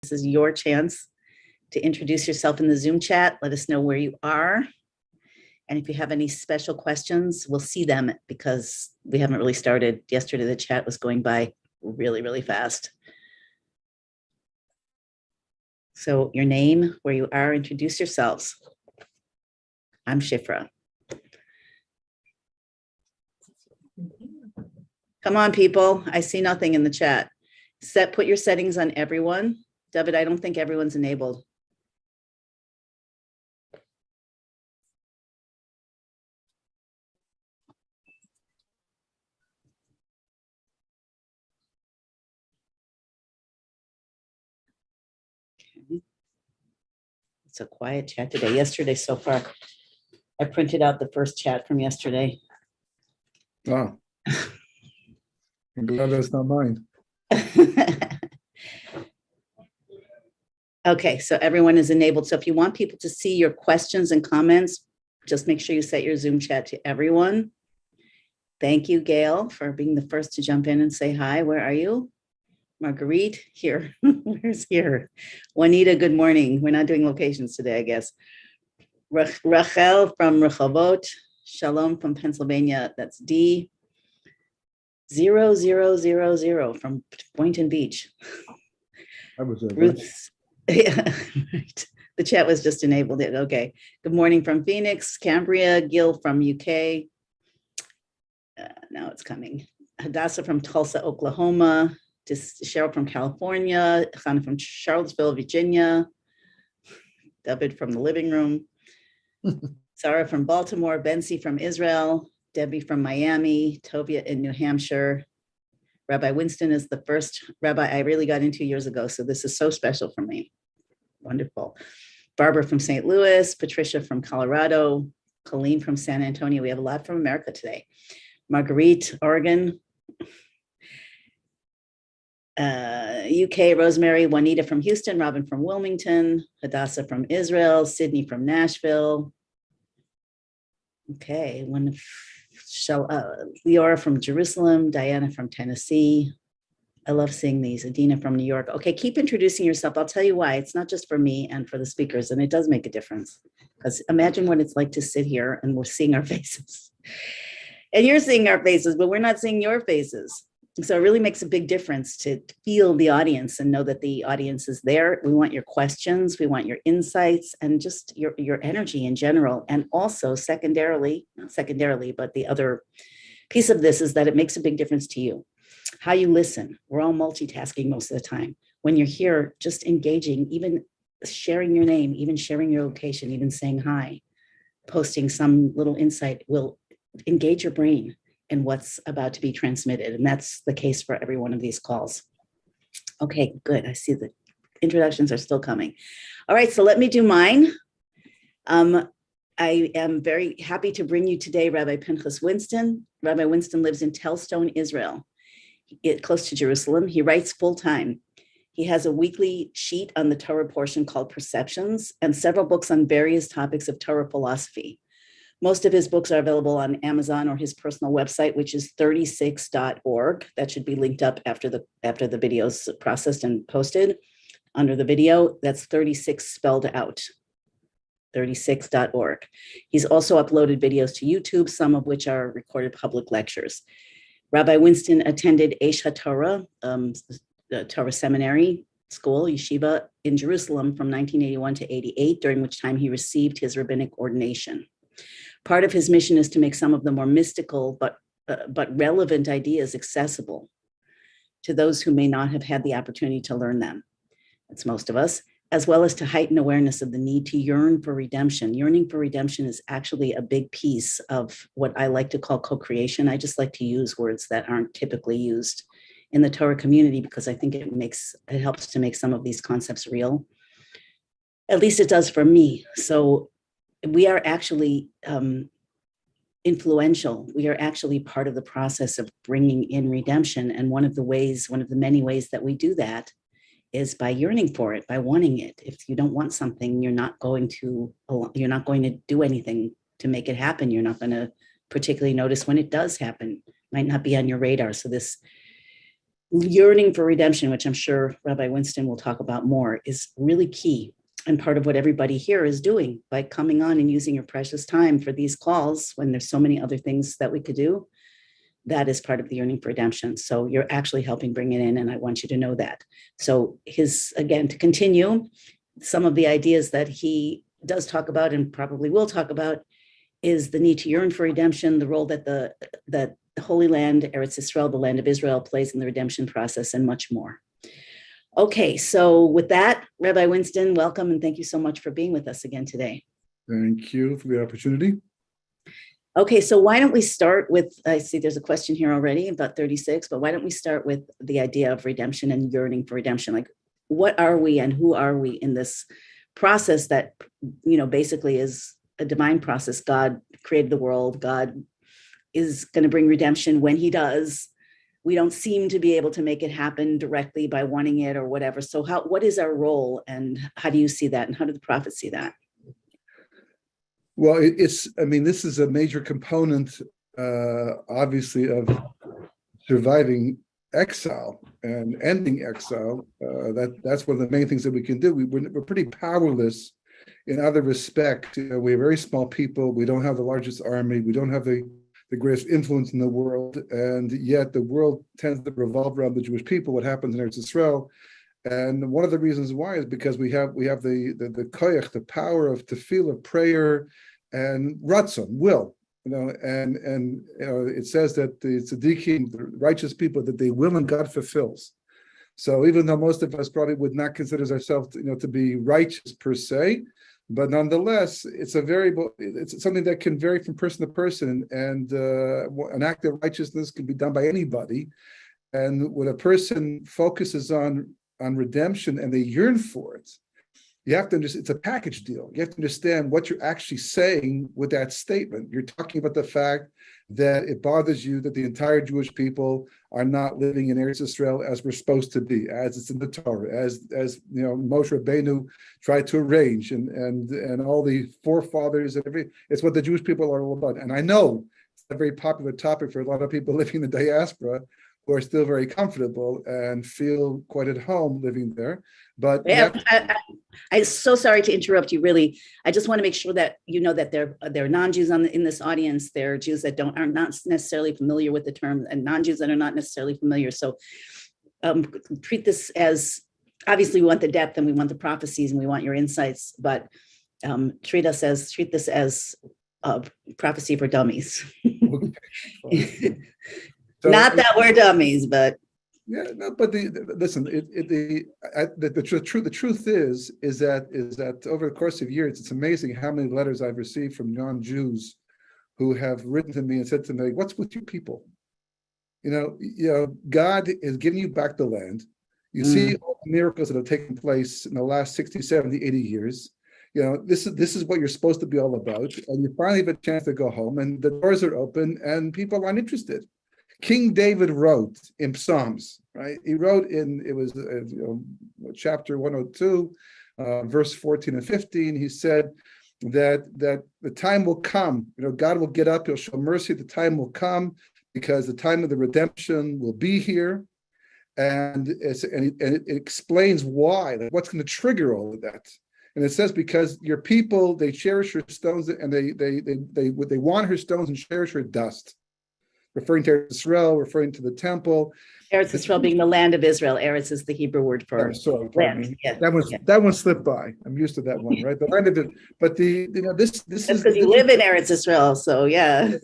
This is your chance to introduce yourself in the Zoom chat. Let us know where you are. And if you have any special questions, we'll see them because we haven't really started. Yesterday, the chat was going by really, really fast. So your name, where you are, introduce yourselves. I'm Shifra. Come on, people. I see nothing in the chat. Put your settings on everyone. David, I don't think everyone's enabled. Okay. It's a quiet chat today. Yesterday, so far, I printed out the first chat from yesterday. Wow. I'm glad that's not mine. Okay, so everyone is enabled. So if you want people to see your questions and comments, just make sure you set your Zoom chat to everyone. Thank you, Gail, for being the first to jump in and say hi. Where are you? Marguerite, here. Where's here? Juanita, good morning. We're not doing locations today, I guess. Rachel from Rehovot. Shalom from Pennsylvania. That's D. 0000 from Boynton Beach. I was Ruth. Yeah, right. The chat was just enabled. Okay. Good morning from Phoenix, Cambria, Gil from UK. Now it's coming. Hadassah from Tulsa, Oklahoma. Cheryl from California. Chana from Charlottesville, Virginia. David from the living room. Sarah from Baltimore. Bensi from Israel. Debbie from Miami. Tovia in New Hampshire. Rabbi Winston is the first rabbi I really got into years ago, so this is so special for me. Wonderful. Barbara from St. Louis, Patricia from Colorado, Colleen from San Antonio. We have a lot from America today. Marguerite, Oregon. UK, Rosemary, Juanita from Houston, Robin from Wilmington, Hadassah from Israel, Sydney from Nashville. Okay, Leora from Jerusalem, Diana from Tennessee. I love seeing these. Adina from New York. Okay, keep introducing yourself. I'll tell you why. It's not just for me and for the speakers, and it does make a difference. Because imagine what it's like to sit here and we're seeing our faces. And you're seeing our faces, but we're not seeing your faces. So it really makes a big difference to feel the audience and know that the audience is there. We want your questions, we want your insights, and just your energy in general. And also secondarily, not secondarily, but the other piece of this is that it makes a big difference to you. How you listen. We're all multitasking most of the time. When you're here, just engaging, even sharing your name, even sharing your location, even saying hi, posting some little insight will engage your brain and what's about to be transmitted. And that's the case for every one of these calls. Okay, good. I see the introductions are still coming. All right, so let me do mine. I am very happy to bring you today Rabbi Pinchas Winston. Rabbi Winston lives in Telstone, Israel, close to Jerusalem. He writes full-time. He has a weekly sheet on the Torah portion called Perceptions and several books on various topics of Torah philosophy. Most of his books are available on Amazon or his personal website, which is 36.org. That should be linked up after the video's processed and posted. Under the video, that's 36 spelled out, 36.org. He's also uploaded videos to YouTube, some of which are recorded public lectures. Rabbi Winston attended Eish HaTorah, the Torah Seminary School, Yeshiva, in Jerusalem from 1981 to 88, during which time he received his rabbinic ordination. Part of his mission is to make some of the more mystical but relevant ideas accessible to those who may not have had the opportunity to learn them. That's most of us, as well as to heighten awareness of the need to yearn for redemption. Yearning for redemption is actually a big piece of what I like to call co-creation. I just like to use words that aren't typically used in the Torah community because I think it helps to make some of these concepts real. At least it does for me. So we are actually influential. We are actually part of the process of bringing in redemption. And one of the many ways that we do that is by yearning for it, by wanting it. If you don't want something, you're not going to do anything to make it happen. You're not going to particularly notice when it does happen. Might not be on your radar. So this yearning for redemption, which I'm sure Rabbi Winston will talk about more, is really key and part of what everybody here is doing by coming on and using your precious time for these calls when there's so many other things that we could do. That is part of the yearning for redemption. So you're actually helping bring it in, and I want you to know that. So again, to continue, some of the ideas that he does talk about and probably will talk about is the need to yearn for redemption, the role that the Holy Land, Eretz Yisrael, the land of Israel, plays in the redemption process, and much more. Okay, so with that, Rabbi Winston, welcome, and thank you so much for being with us again today. Thank you for the opportunity. Okay, so why don't we start with, I see there's a question here already, about 36, but why don't we start with the idea of redemption and yearning for redemption? Like, what are we and who are we in this process that, basically is a divine process? God created the world. God is going to bring redemption when he does. We don't seem to be able to make it happen directly by wanting it or whatever. So what is our role, and how do you see that? And how do the prophets see that? Well, this is a major component, obviously, of surviving exile and ending exile. That's one of the main things that we can do. We're pretty powerless in other respects. We're very small people. We don't have the largest army. We don't have the greatest influence in the world, and yet the world tends to revolve around the Jewish people. What happens in Eretz Yisrael, and one of the reasons why is because we have the koyach, the power of tefillah, of prayer, and ratzon, will. And it says that the tzaddikim, the righteous people, that they will and God fulfills. So even though most of us probably would not consider ourselves, to be righteous per se, but nonetheless, it's something that can vary from person to person, and an act of righteousness can be done by anybody. And when a person focuses on redemption and they yearn for it, you have to understand it's a package deal. You have to understand what you're actually saying with that statement. You're talking about the fact that it bothers you that the entire Jewish people are not living in Eretz Yisrael as we're supposed to be, as it's in the Torah, as Moshe Rabbeinu tried to arrange, and all the forefathers and everything. It's what the Jewish people are all about. And I know it's a very popular topic for a lot of people living in the diaspora, who are still very comfortable and feel quite at home living there. But yeah, I'm so sorry to interrupt you. Really, I just want to make sure that you know that there are non-Jews in this audience. There are Jews that are not necessarily familiar with the term, and non-Jews that are not necessarily familiar. So treat this as, obviously we want the depth and we want the prophecies and we want your insights, but treat this as prophecy for dummies. Okay. So, not that we're dummies, but yeah, no. But the truth is that over the course of years, it's amazing how many letters I've received from non-Jews who have written to me and said to me, "What's with you people? God is giving you back the land. You see all the miracles that have taken place in the last 60, 70, 80 years. This is what you're supposed to be all about, and you finally have a chance to go home, and the doors are open, and people aren't interested." King David wrote in Psalms, right? He wrote chapter 102, verse 14 and 15. He said that the time will come. God will get up. He'll show mercy. The time will come because the time of the redemption will be here, and it explains why. Like what's going to trigger all of that. And it says because your people, they cherish her stones, and they want her stones and cherish her dust. Referring to Eretz Yisrael, referring to the temple. Eretz Yisrael being the land of Israel. Eretz is the Hebrew word for land. Yeah. That one slipped by. I'm used to that one, right? The land of it. But this is because you live in Eretz Yisrael, so yeah.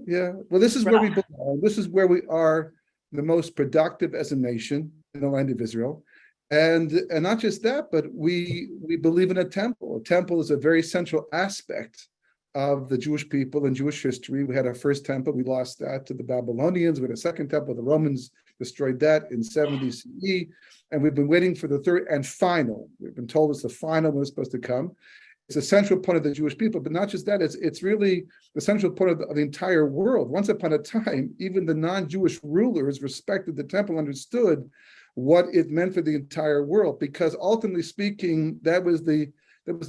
Yeah. Well, this is where we belong. This is where we are the most productive as a nation in the land of Israel. And not just that, but we believe in a temple. A temple is a very central aspect of the Jewish people and Jewish history. We had our first temple. We lost that to the Babylonians. We had a second temple. The Romans destroyed that in 70 CE. And we've been waiting for the third and final. We've been told it's the final one is supposed to come. It's a central point of the Jewish people, but not just that, it's really the central point of the entire world. Once upon a time, even the non-Jewish rulers respected the temple, understood what it meant for the entire world, because ultimately speaking, that was the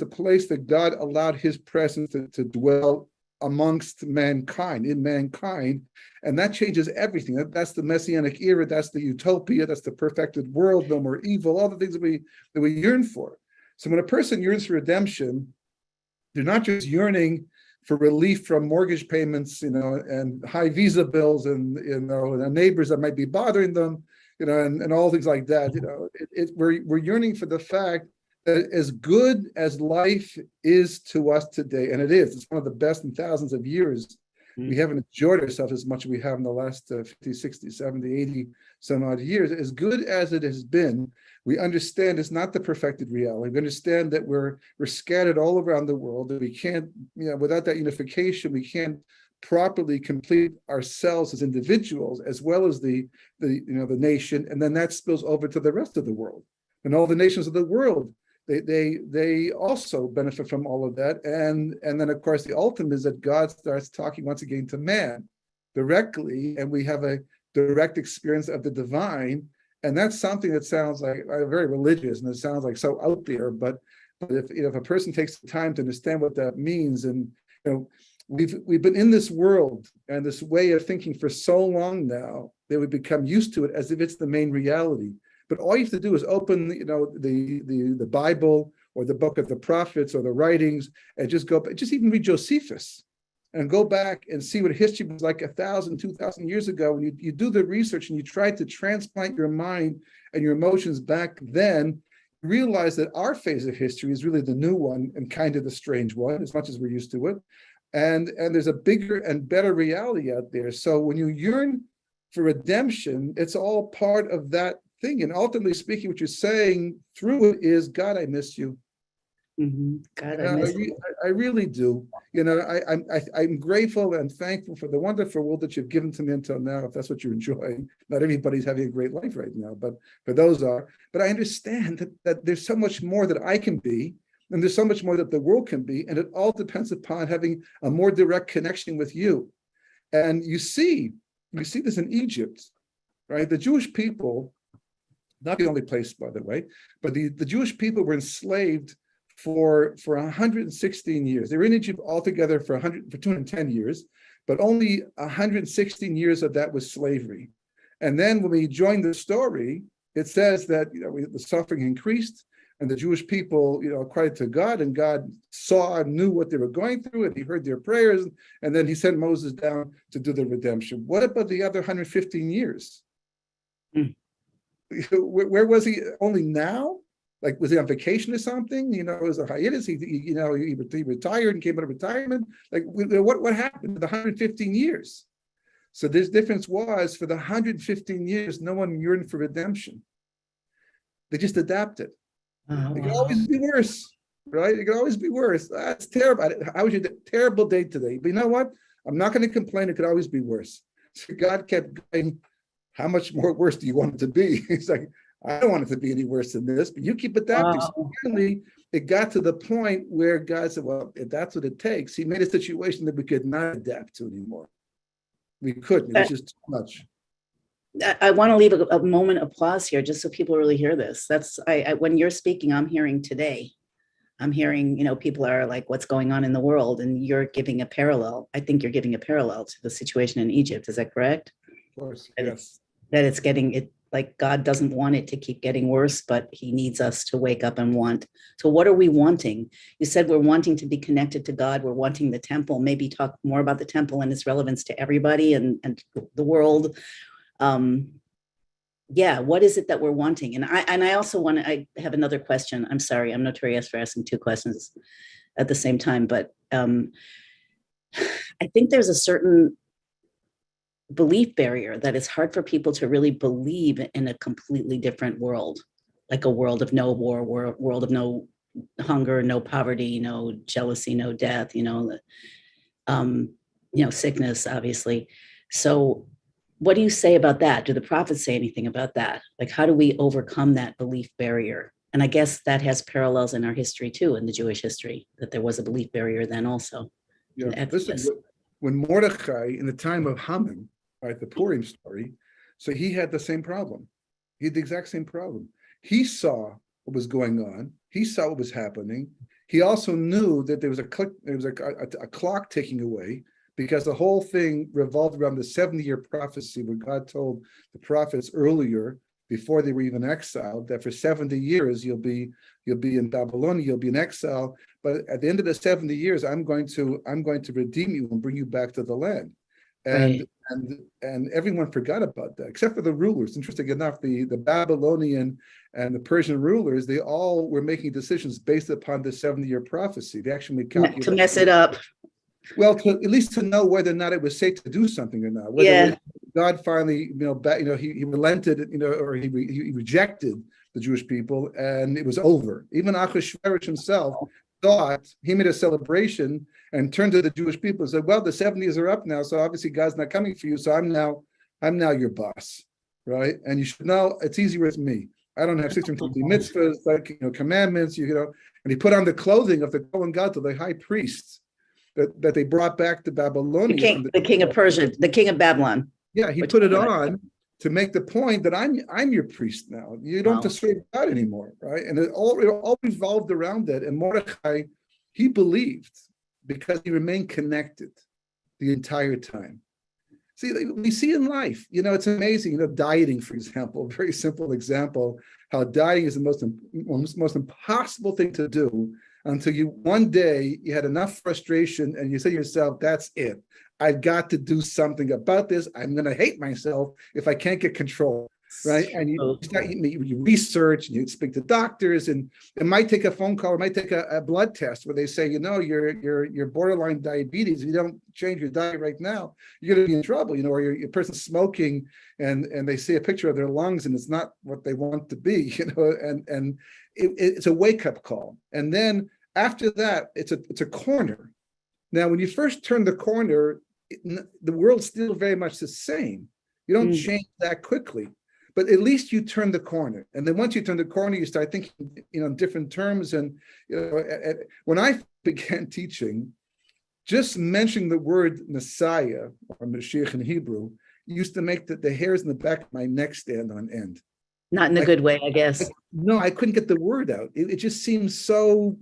place that God allowed his presence to dwell amongst mankind, in mankind, and that changes everything. That's the Messianic era, that's the utopia, that's the perfected world, no more evil, all the things that we yearn for. So when a person yearns for redemption, they're not just yearning for relief from mortgage payments, and high visa bills, and and neighbors that might be bothering them, and all things like that. We're yearning for the fact that as good as life is to us today, and it's one of the best in thousands of years, we haven't enjoyed ourselves as much as we have in the last 50, 60, 70, 80 some odd years. As good as it has been, we understand it's not the perfected reality. We understand that we're scattered all around the world, that we can't, without that unification, we can't properly complete ourselves as individuals, as well as the nation, and then that spills over to the rest of the world. And all the nations of the world, they also benefit from all of that. And then, of course, the ultimate is that God starts talking once again to man directly, and we have a direct experience of the divine. And that's something that sounds like very religious, and it sounds like so out there. But if a person takes the time to understand what that means, and we've been in this world and this way of thinking for so long now that we become used to it as if it's the main reality. But all you have to do is open, the Bible or the book of the prophets or the writings, and just even read Josephus, and go back and see what history was like 1,000, 2,000 years ago. When you do the research and you try to transplant your mind and your emotions back then, you realize that our phase of history is really the new one and kind of the strange one, as much as we're used to it. And there's a bigger and better reality out there. So when you yearn for redemption, it's all part of that thing. And ultimately speaking, what you're saying through it is, God, I miss you. Mm-hmm. God, I miss you. I really do. I'm grateful and thankful for the wonderful world that you've given to me until now, if that's what you're enjoying. Not everybody's having a great life right now, but for those are. But I understand that there's so much more that I can be, and there's so much more that the world can be, and it all depends upon having a more direct connection with you. And you see this in Egypt, right? The Jewish people, not the only place, by the way, but the Jewish people were enslaved for 116 years. They were in Egypt altogether for 210 years, but only 116 years of that was slavery. And then when we join the story, it says that the suffering increased, and the Jewish people, cried to God, and God saw and knew what they were going through, and he heard their prayers, and then he sent Moses down to do the redemption. What about the other 115 years? Where was he? Only now? Like, was he on vacation or something? It was a hiatus. He retired and came out of retirement. Like, what happened to the 115 years? So this difference was, for the 115 years, no one yearned for redemption. They just adapted. Oh, It could always be worse, right? It could always be worse. That's terrible. How was your terrible day today? But you know what? I'm not going to complain. It could always be worse. So God kept going, how much more worse do you want it to be? He's like, I don't want it to be any worse than this, but you keep adapting. wow. So finally, it got to the point where God said, well, if that's what it takes, he made a situation that we could not adapt to anymore. We couldn't. It was just too much. I want to leave a moment of pause here, just so people really hear this. That's when you're speaking, I'm hearing today. I'm hearing, people are like, what's going on in the world? And you're giving a parallel. I think you're giving a parallel to the situation in Egypt. Is that correct? Of course, yes. That it's getting it, like God doesn't want it to keep getting worse, but he needs us to wake up and want. So what are we wanting? You said we're wanting to be connected to God. We're wanting the temple. Maybe talk more about the temple and its relevance to everybody and the world. What is it that we're wanting? And I also I have another question. I'm sorry, I'm notorious for asking two questions at the same time, but I think there's a certain belief barrier that it's hard for people to really believe in a completely different world, like a world of no war, world of no hunger, no poverty, no jealousy, no death, sickness, obviously. So what do you say about that? Do the prophets say anything about that? Like, how do we overcome that belief barrier? And I guess that has parallels in our history too, in the Jewish history, that there was a belief barrier then also. Yeah, listen, when Mordechai, in the time of Haman, right, the Purim story, so he had the same problem. He had the exact same problem. He saw what was going on. He saw what was happening. he also knew that there was a clock ticking away, because the whole thing revolved around the 70-year prophecy where God told the prophets earlier, before they were even exiled, that for 70 years you'll be in Babylon, you'll be in exile, but at the end of the 70 years, I'm going to redeem you and bring you back to the land. And Right. and everyone forgot about that, except for the rulers. Interesting enough, the Babylonian and the Persian rulers, they all were making decisions based upon the 70-year prophecy. They actually To calculated, mess it up. well, at least to know whether or not it was safe to do something or not. Yeah. God finally, he relented, or he rejected the Jewish people, and it was over. Even Achashverosh himself thought, he made a celebration and turned to the Jewish people and said, "Well, the 70s are up now, so obviously God's not coming for you. So I'm now your boss, right? And you should know it's easier with me. I don't have 650 mitzvahs, like commandments, And he put on the clothing of the Kohen Gadol, the high priest, that they brought back to Babylonia. The king of Persia, the king of Babylon. Yeah, he put it on to make the point that I'm your priest now. You don't have to serve God anymore, right? And it all revolved around that. And Mordechai, he believed because he remained connected the entire time. See, we see in life, it's amazing. Dieting, for example, a very simple example, how dieting is the most impossible thing to do until one day you had enough frustration and you say to yourself, that's it. I've got to do something about this. I'm going to hate myself if I can't get control, right? And you research and you speak to doctors, and it might take a phone call, it might take a blood test where they say, you're borderline diabetes. If you don't change your diet right now, you're going to be in trouble, or your person's smoking and they see a picture of their lungs and it's not what they want to be, and it's a wake-up call. And then after that, it's a corner. Now, when you first turn the corner, the world's still very much the same. You don't change that quickly, but at least you turn the corner. And then once you turn the corner, you start thinking, in different terms. And when I began teaching, just mentioning the word Messiah or Mashiach in Hebrew used to make the hairs in the back of my neck stand on end. Not in a good way, I guess. No, I couldn't get the word out. It just seems so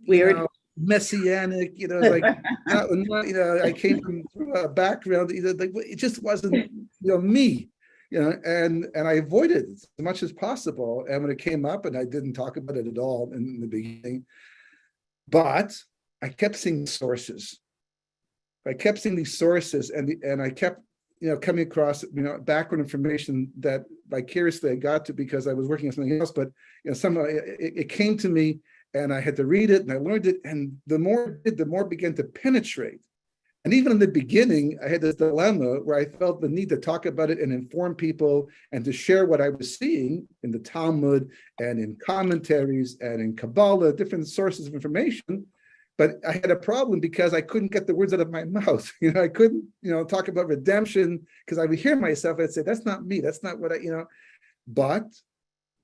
weird. Messianic, like, I came from a background, it just wasn't, me, and I avoided it as much as possible. And when it came up, and I didn't talk about it at all in the beginning, but I kept seeing sources. I kept seeing these sources, and I kept, coming across, background information that vicariously I got to because I was working on something else, but somehow it came to me. And I had to read it, and I learned it, and the more I did, the more it began to penetrate. And even in the beginning, I had this dilemma where I felt the need to talk about it and inform people and to share what I was seeing in the Talmud and in commentaries and in Kabbalah, different sources of information. But I had a problem because I couldn't get the words out of my mouth. I couldn't, talk about redemption because I would hear myself. I'd say, that's not me. That's not what But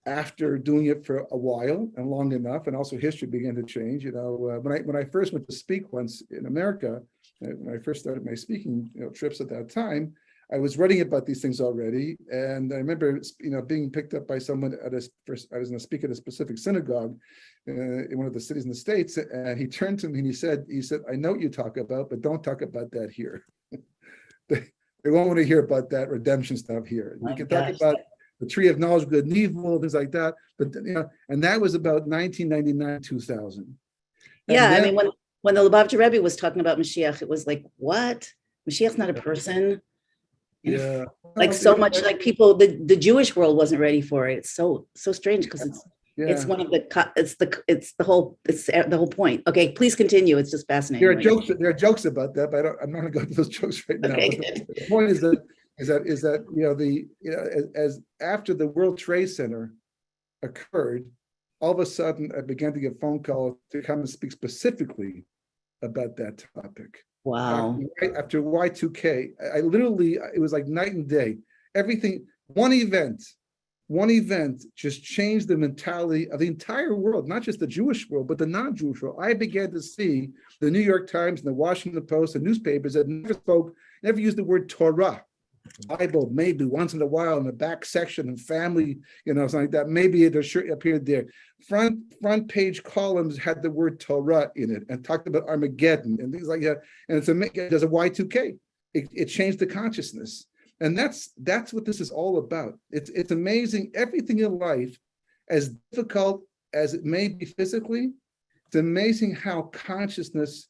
after doing it for a while and long enough, and also history began to change. When I first went to speak once in America, when I first started my speaking trips at that time, I was writing about these things already, and I remember being picked up by someone I was going to speak at a specific synagogue in one of the cities in the States, and he turned to me and he said, "I know what you talk about, but don't talk about that here. They won't want to hear about that redemption stuff here. We can talk about the tree of knowledge, good and evil, things like that." But and that was about 1999, 2000. Yeah, then, I mean, when the Lubavitcher Rebbe was talking about Mashiach, it was like, what? Mashiach's not a person. Yeah, so much like people, the Jewish world wasn't ready for it. It's so strange because it's one of the whole point. Okay, please continue. It's just fascinating. There are jokes about that, but I'm not going to go to those jokes right now. Okay, the point is that as after the World Trade Center occurred, all of a sudden I began to get phone calls to come and speak specifically about that topic. Wow. After Y2K, I literally, it was like night and day. Everything, one event just changed the mentality of the entire world, not just the Jewish world, but the non-Jewish world. I began to see the New York Times and the Washington Post and newspapers that never used the word Torah. Bible, maybe once in a while in the back section and family, something like that. Maybe it appeared there. Front page columns had the word Torah in it and talked about Armageddon and things like that. And there's a Y2K. It changed the consciousness. And that's what this is all about. It's amazing. Everything in life, as difficult as it may be physically, it's amazing how consciousness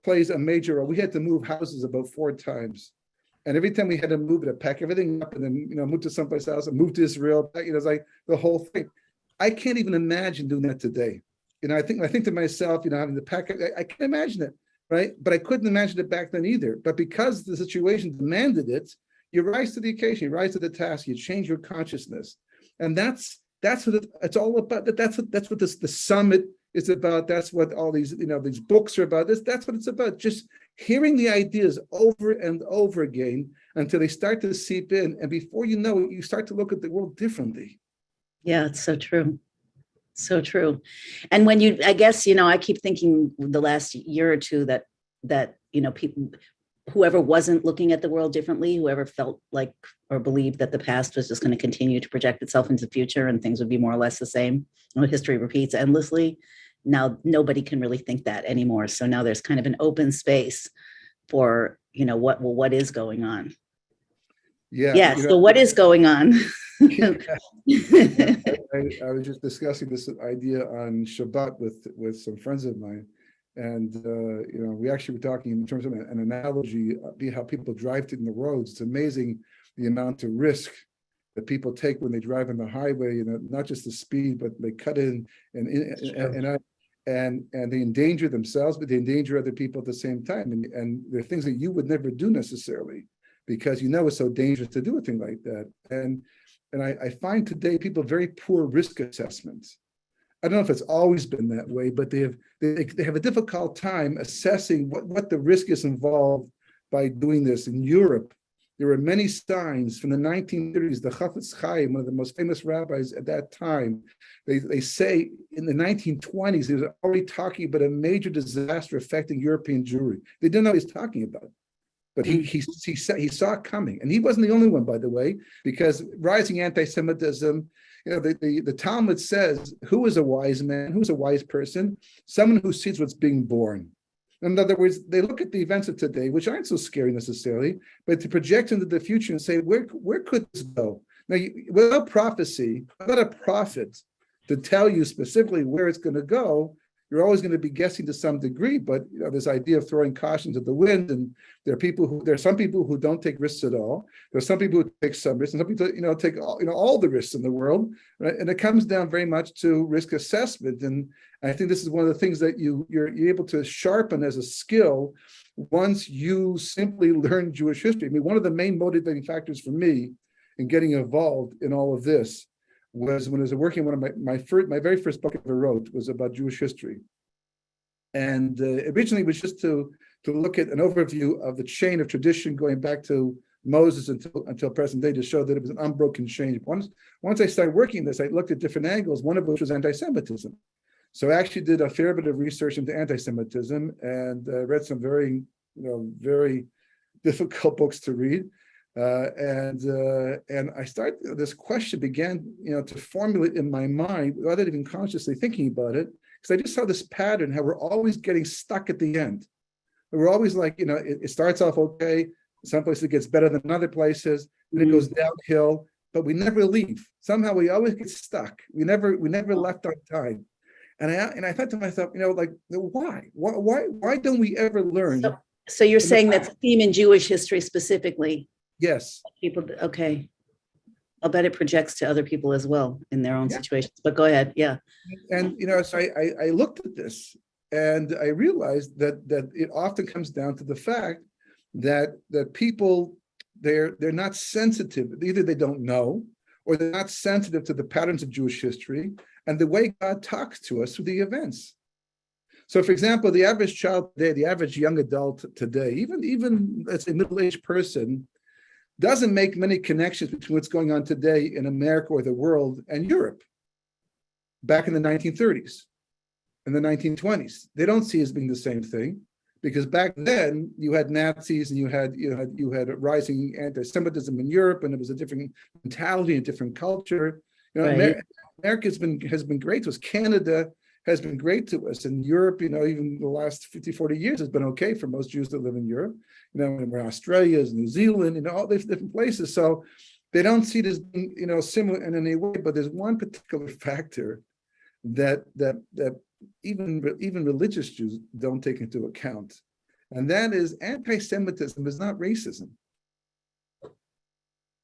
plays a major role. We had to move houses about 4 times. And every time we had to move it, pack everything up and then, move to someplace else and move to Israel, it's like the whole thing. I can't even imagine doing that today. I think to myself, having to pack, I can't imagine it, right? But I couldn't imagine it back then either. But because the situation demanded it, you rise to the occasion, you rise to the task, you change your consciousness. And that's what it's all about. That's what the summit is about. That's what all these, these books are about. That's what it's about. Just hearing the ideas over and over again until they start to seep in. And before you know it, you start to look at the world differently. Yeah, it's so true. So true. And when I guess, I keep thinking the last year or two that people, whoever wasn't looking at the world differently, whoever felt like or believed that the past was just going to continue to project itself into the future and things would be more or less the same, history repeats endlessly. Now nobody can really think that anymore. So now there's kind of an open space for, what is going on. Yeah. So what is going on? I was just discussing this idea on Shabbat with some friends of mine. And, we actually were talking in terms of an analogy of how people drive in the roads. It's amazing the amount of risk that people take when they drive on the highway, not just the speed, but they cut in and they endanger themselves, but they endanger other people at the same time. And there are things that you would never do necessarily because it's so dangerous to do a thing like that. And I find today people have very poor risk assessments. I don't know if it's always been that way, but they have a difficult time assessing what the risk is involved by doing this. In Europe, there were many signs from the 1930s. The Chafetz Chaim, one of the most famous rabbis at that time, they say in the 1920s, he was already talking about a major disaster affecting European Jewry. They didn't know what he was talking about. But he saw it coming. And he wasn't the only one, by the way, because rising anti-Semitism, the Talmud says, who is a wise man? Who's a wise person? Someone who sees what's being born. In other words, they look at the events of today, which aren't so scary necessarily, but to project into the future and say, where could this go? Now, without prophecy, without a prophet to tell you specifically where it's going to go, you're always going to be guessing to some degree, but this idea of throwing caution to the wind, and there are some people who don't take risks at all. There are some people who take some risks, and some people take all the risks in the world, right? And it comes down very much to risk assessment. And I think this is one of the things that you're able to sharpen as a skill once you simply learn Jewish history. I mean, one of the main motivating factors for me in getting involved in all of this was when I was working, one of my very first book I ever wrote was about Jewish history. And originally it was just to look at an overview of the chain of tradition going back to Moses until present day to show that it was an unbroken chain. Once I started working this, I looked at different angles, one of which was anti-Semitism. So I actually did a fair bit of research into anti-Semitism and read some very difficult books to read. And I started, this question began, to formulate in my mind without even consciously thinking about it, because I just saw this pattern, how we're always getting stuck at the end. We're always like, it starts off okay, some places it gets better than other places, then it goes downhill, but we never leave. Somehow we always get stuck. We never left on time. And I thought to myself, why don't we ever learn? So you're saying that's a theme in Jewish history specifically? Yes. People, okay. I'll bet it projects to other people as well in their own situations, but go ahead. Yeah. And, so I looked at this and I realized that it often comes down to the fact that people, they're not sensitive. Either they don't know, or they're not sensitive to the patterns of Jewish history and the way God talks to us through the events. So, for example, the average child today, the average young adult today, even let's say middle-aged person, doesn't make many connections between what's going on today in America or the world and Europe back in the 1930s and the 1920s. They don't see it as being the same thing because back then you had Nazis and you had rising anti-Semitism in Europe, and it was a different mentality, a different culture. Right. America has been great to us. Canada has been great to us. And Europe, even the last 50, 40 years has been okay for most Jews that live in Europe. And we're Australia, New Zealand, all these different places. So they don't see it as being, similar in any way. But there's one particular factor that even religious Jews don't take into account. And that is anti-Semitism is not racism.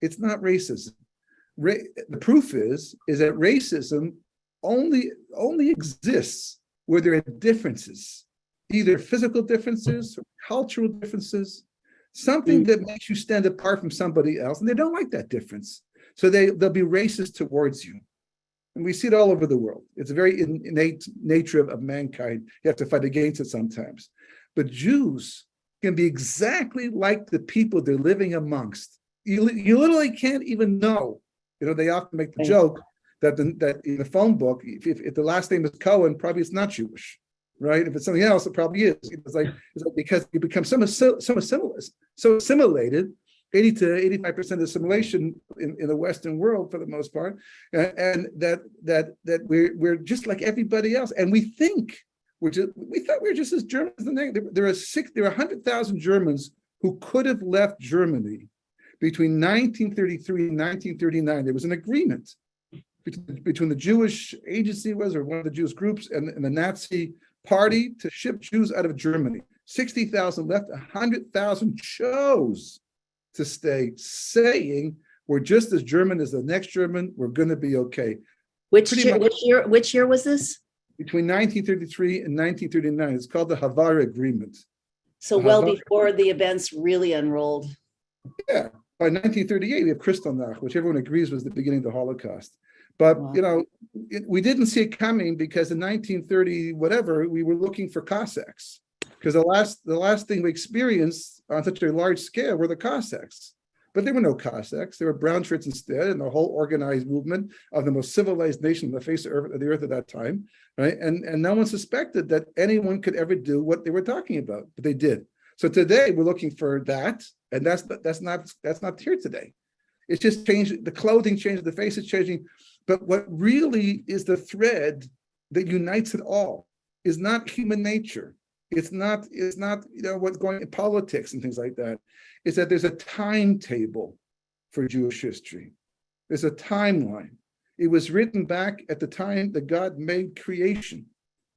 It's not racism. The proof is that racism only exists where there are differences, either physical differences or cultural differences, something that makes you stand apart from somebody else, and they don't like that difference. So they'll be racist towards you. And we see it all over the world. It's a very innate nature of mankind. You have to fight against it sometimes. But Jews can be exactly like the people they're living amongst. You literally can't even know. They often make the joke that in the phone book, if the last name is Cohen, probably it's not Jewish, right? If it's something else, it probably is. It's like because you become so assimilated, 80 to 85% assimilation in the Western world for the most part, and that we're just like everybody else, and we thought we were just as Germans as the next. There are 100,000 Germans who could have left Germany between 1933 and 1939. There was an agreement between the Jewish agency or one of the Jewish groups and the Nazi party to ship Jews out of Germany. 60,000 left, 100,000 chose to stay, saying we're just as German as the next German, we're going to be okay. Which year was this? Between 1933 and 1939. It's called the Havara Agreement. So before the events really unrolled. Yeah. By 1938, we have Kristallnacht, which everyone agrees was the beginning of the Holocaust. But, we didn't see it coming because in 1930, whatever, we were looking for Cossacks. Because the last thing we experienced on such a large scale were the Cossacks. But there were no Cossacks. There were brown shirts instead, and the whole organized movement of the most civilized nation on the face of the earth at that time, right? And no one suspected that anyone could ever do what they were talking about, but they did. So today we're looking for that, and that's not here today. It's just changed. The clothing changed, the face is changing. But what really is the thread that unites it all is not human nature. It's not what's going in politics and things like that. It's that there's a timetable for Jewish history. There's a timeline. It was written back at the time that God made creation.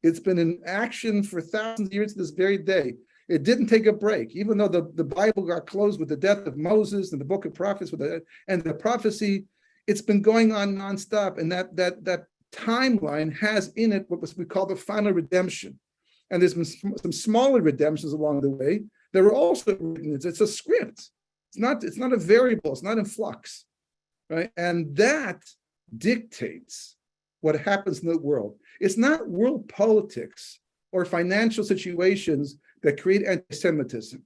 It's been in action for thousands of years to this very day. It didn't take a break, even though the Bible got closed with the death of Moses and the book of prophets and the prophecy. It's been going on nonstop, and that timeline has in it what we call the final redemption. And there's been some smaller redemptions along the way. There were also written. It's a script. It's not a variable. It's not in flux, right? And that dictates what happens in the world. It's not world politics or financial situations that create anti-Semitism.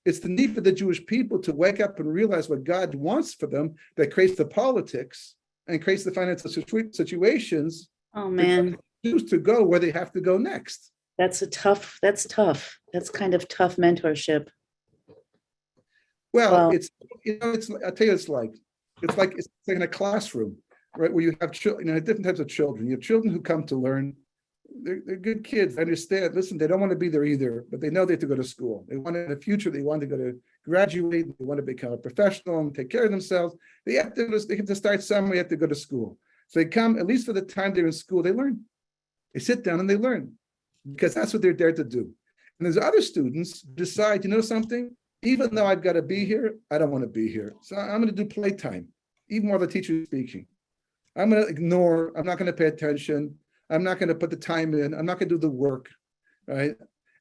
It's the need for the Jewish people to wake up and realize what God wants for them that creates the politics and creates the financial situations. Oh man, Jews to go where they have to go next. That's tough. That's kind of tough mentorship. Well, wow. I'll tell you, it's like in a classroom, right? Where you have children, different types of children. You have children who come to learn. They're good kids. They understand. Listen, they don't want to be there either, but they know they have to go to school. They want in the future, they want to go to graduate. They want to become a professional and take care of themselves. They have to start somewhere. They have to go to school. So they come, at least for the time they're in school, they learn. They sit down and they learn because that's what they're there to do. And there's other students who decide, something? Even though I've got to be here, I don't want to be here. So I'm going to do playtime, even while the teacher is speaking. I'm going to ignore. I'm not going to pay attention. I'm not going to put the time in. I'm not going to do the work, right?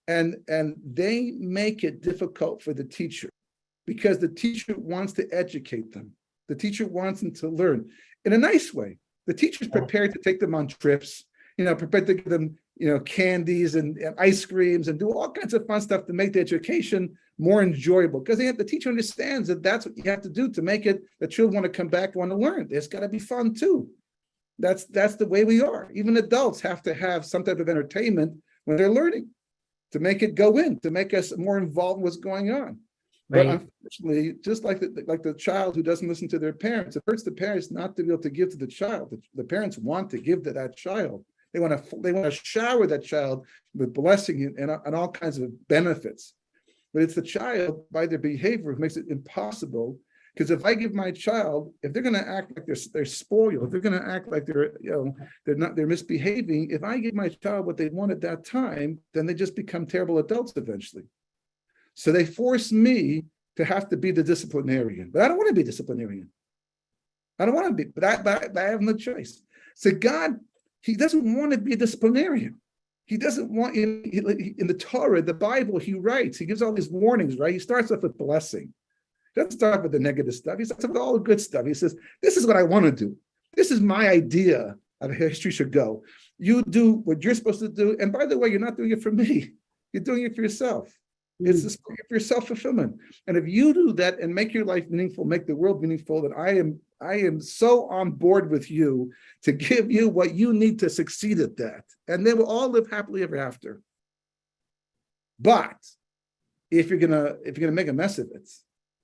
And they make it difficult for the teacher because the teacher wants to educate them. The teacher wants them to learn in a nice way. The teacher's prepared to take them on trips, prepared to give them, candies and ice creams and do all kinds of fun stuff to make the education more enjoyable because the teacher understands that that's what you have to do to make it that children want to come back, want to learn. It's got to be fun too. That's the way we are. Even adults have to have some type of entertainment when they're learning. to make it go in, to make us more involved in what's going on. But Right. unfortunately, just like the child who doesn't listen to their parents, it hurts the parents not to be able to give to the child. The parents want to give to that child. They want to shower that child with blessing and all kinds of benefits. But it's the child, by their behavior, who makes it impossible. Because if I give my child, if they're going to act like they're spoiled, if they're going to act like they're misbehaving, if I give my child what they want at that time, then they just become terrible adults eventually. So they force me to have to be the disciplinarian, but I don't want to be disciplinarian. I don't want to be, but I have no choice. So God, he doesn't want to be a disciplinarian. He doesn't want, in the Torah, the Bible, he writes, he gives all these warnings, right? He starts off with blessing. He doesn't start with the negative stuff. He starts with all the good stuff. He says, this is what I want to do. This is my idea of how history should go. You do what you're supposed to do. And by the way, you're not doing it for me. You're doing it for yourself. It's just for your self-fulfillment. And if you do that and make your life meaningful, make the world meaningful, then I am so on board with you to give you what you need to succeed at that. And they will all live happily ever after. But if you're gonna make a mess of it,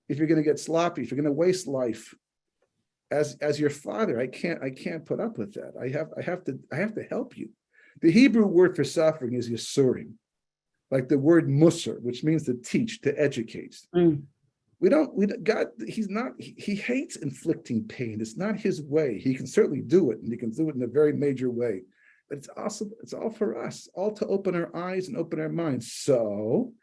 if you're gonna get sloppy, if you're gonna waste life, as your father, I can't put up with that. I have to help you. The Hebrew word for suffering is yisurim. Like the word musar, which means to teach, to educate. God, he hates inflicting pain. It's not his way. He can certainly do it, and he can do it in a very major way. But it's all for us, all to open our eyes and open our minds. So,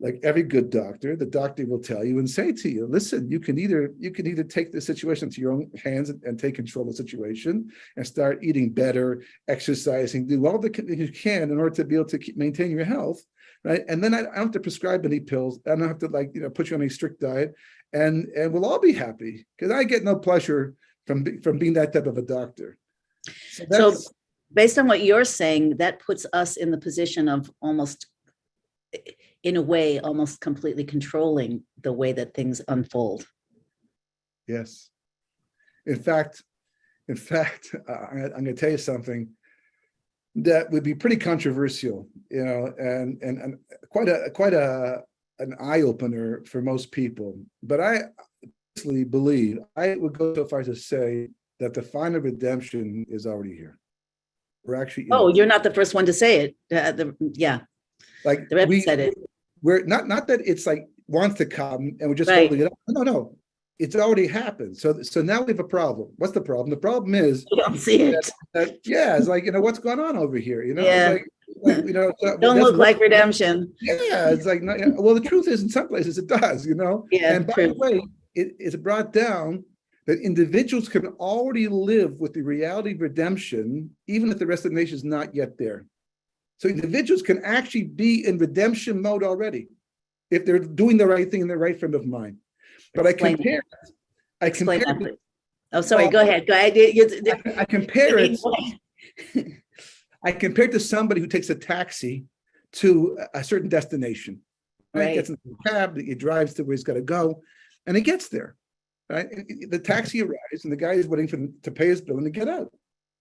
like every good doctor, the doctor will tell you and say to you, listen, you can either take the situation into your own hands and take control of the situation and start eating better, exercising, do all the things you can in order to be able to maintain your health. Right. And then I don't have to prescribe any pills. I don't have to put you on a strict diet, and we'll all be happy because I get no pleasure from being that type of a doctor. So based on what you're saying, that puts us in the position of almost, in a way, almost completely controlling the way that things unfold. Yes. In fact, I'm going to tell you something that would be pretty controversial, and quite an eye opener for most people. But I personally believe, I would go so far as to say that the final redemption is already here. We're actually. You're not the first one to say it. Like the Rabbi said it. We're not that it's like wants to come and we're just Right. holding it up. No. It's already happened. So now we have a problem. What's the problem? The problem is You don't see it. it's like, what's going on over here? Yeah. It's like, Don't look like redemption. Yeah, it's like, well, the truth is in some places it does, Yeah, and by the way, it's brought down that individuals can already live with the reality of redemption, even if the rest of the nation is not yet there. So individuals can actually be in redemption mode already if they're doing the right thing in the right frame of mind. But Explain Go ahead. Go ahead. I compare it. I compare it to somebody who takes a taxi to a certain destination. Right? He gets in the cab, he drives to where he's got to go, and he gets there. Right? The taxi arrives, and the guy is waiting for him to pay his bill and to get out.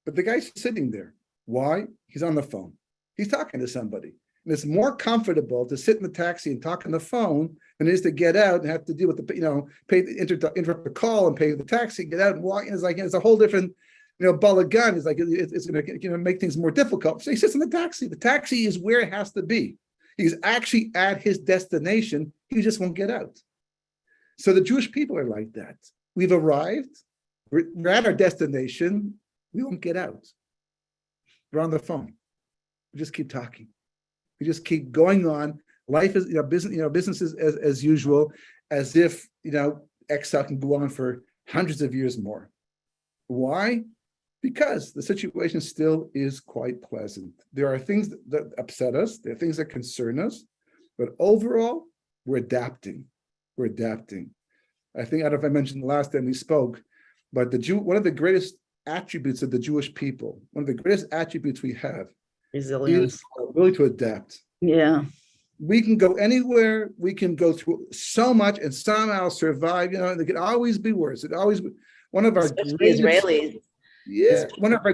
But the guy's sitting there. Why? He's on the phone. He's talking to somebody. And it's more comfortable to sit in the taxi and talk on the phone than it is to get out and have to deal with interrupt the call and pay the taxi, get out and walk. It's like, it's a whole different, ball of gun. It's like, it's going to make things more difficult. So he sits in the taxi. The taxi is where it has to be. He's actually at his destination. He just won't get out. So the Jewish people are like that. We've arrived. We're at our destination. We won't get out. We're on the phone. We just keep talking. We just keep going on. Life is, business is as usual, as if, exile can go on for hundreds of years more. Why? Because the situation still is quite pleasant. There are things that upset us. There are things that concern us. But overall, we're adapting. We're adapting. I think, I don't know if I mentioned the last time we spoke, but one of the greatest attributes of the Jewish people, one of the greatest attributes we have, resilience, is really to adapt. Yeah. We can go anywhere. We can go through so much and somehow survive. It could always be worse. It always one of our greatest, Israelis. Yeah, one of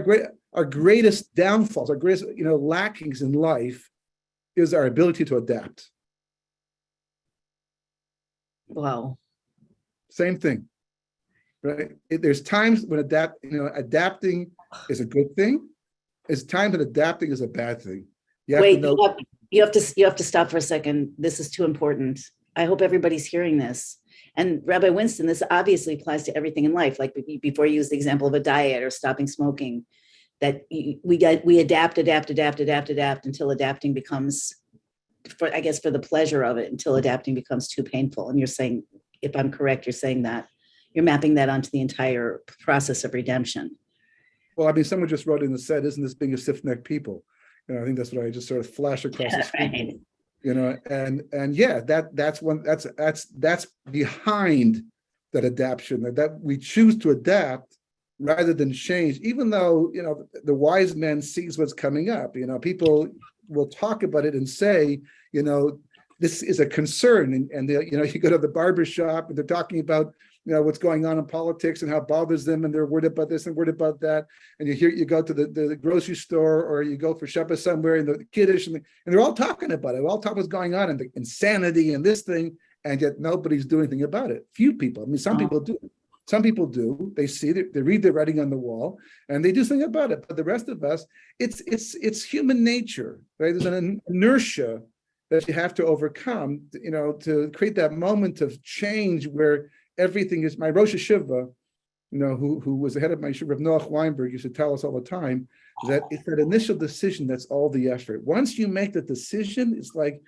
our greatest downfalls, our greatest lackings in life is our ability to adapt. Wow. Same thing, right? There's times when adapting is a good thing. There's times when adapting is a bad thing. You have Wait, to know. you have to stop for a second. This is too important. I hope everybody's hearing this. And Rabbi Winston, this obviously applies to everything in life. Like before you used the example of a diet or stopping smoking, that we adapt until adapting becomes, for the pleasure of it, until adapting becomes too painful. And you're saying, if I'm correct, you're saying that you're mapping that onto the entire process of redemption. Well, I mean, someone just wrote in and said, "Isn't this being a stiff-necked people?" I think that's what I just sort of flash across the screen. Right. And yeah, that's behind that adaptation, that we choose to adapt rather than change, even though the wise man sees what's coming up. People will talk about it and say, this is a concern, and you go to the barber shop and they're talking about what's going on in politics and how it bothers them, and they're worried about this and worried about that. And you go to the grocery store, or you go for Shabbat somewhere, and the kiddush, and they're all talking about it. They're all talking what's going on and the insanity and this thing, and yet nobody's doing anything about it. Few people. I mean, some people do. Some people do. They see it, they read the writing on the wall, and they do something about it. But the rest of us, it's human nature, right? There's an inertia that you have to overcome, to create that moment of change where everything is. My Rosh Hashiva, who was the head of my Yeshiva, Noach Weinberg, used to tell us all the time that it's that initial decision that's all the effort. Once you make the decision, it's like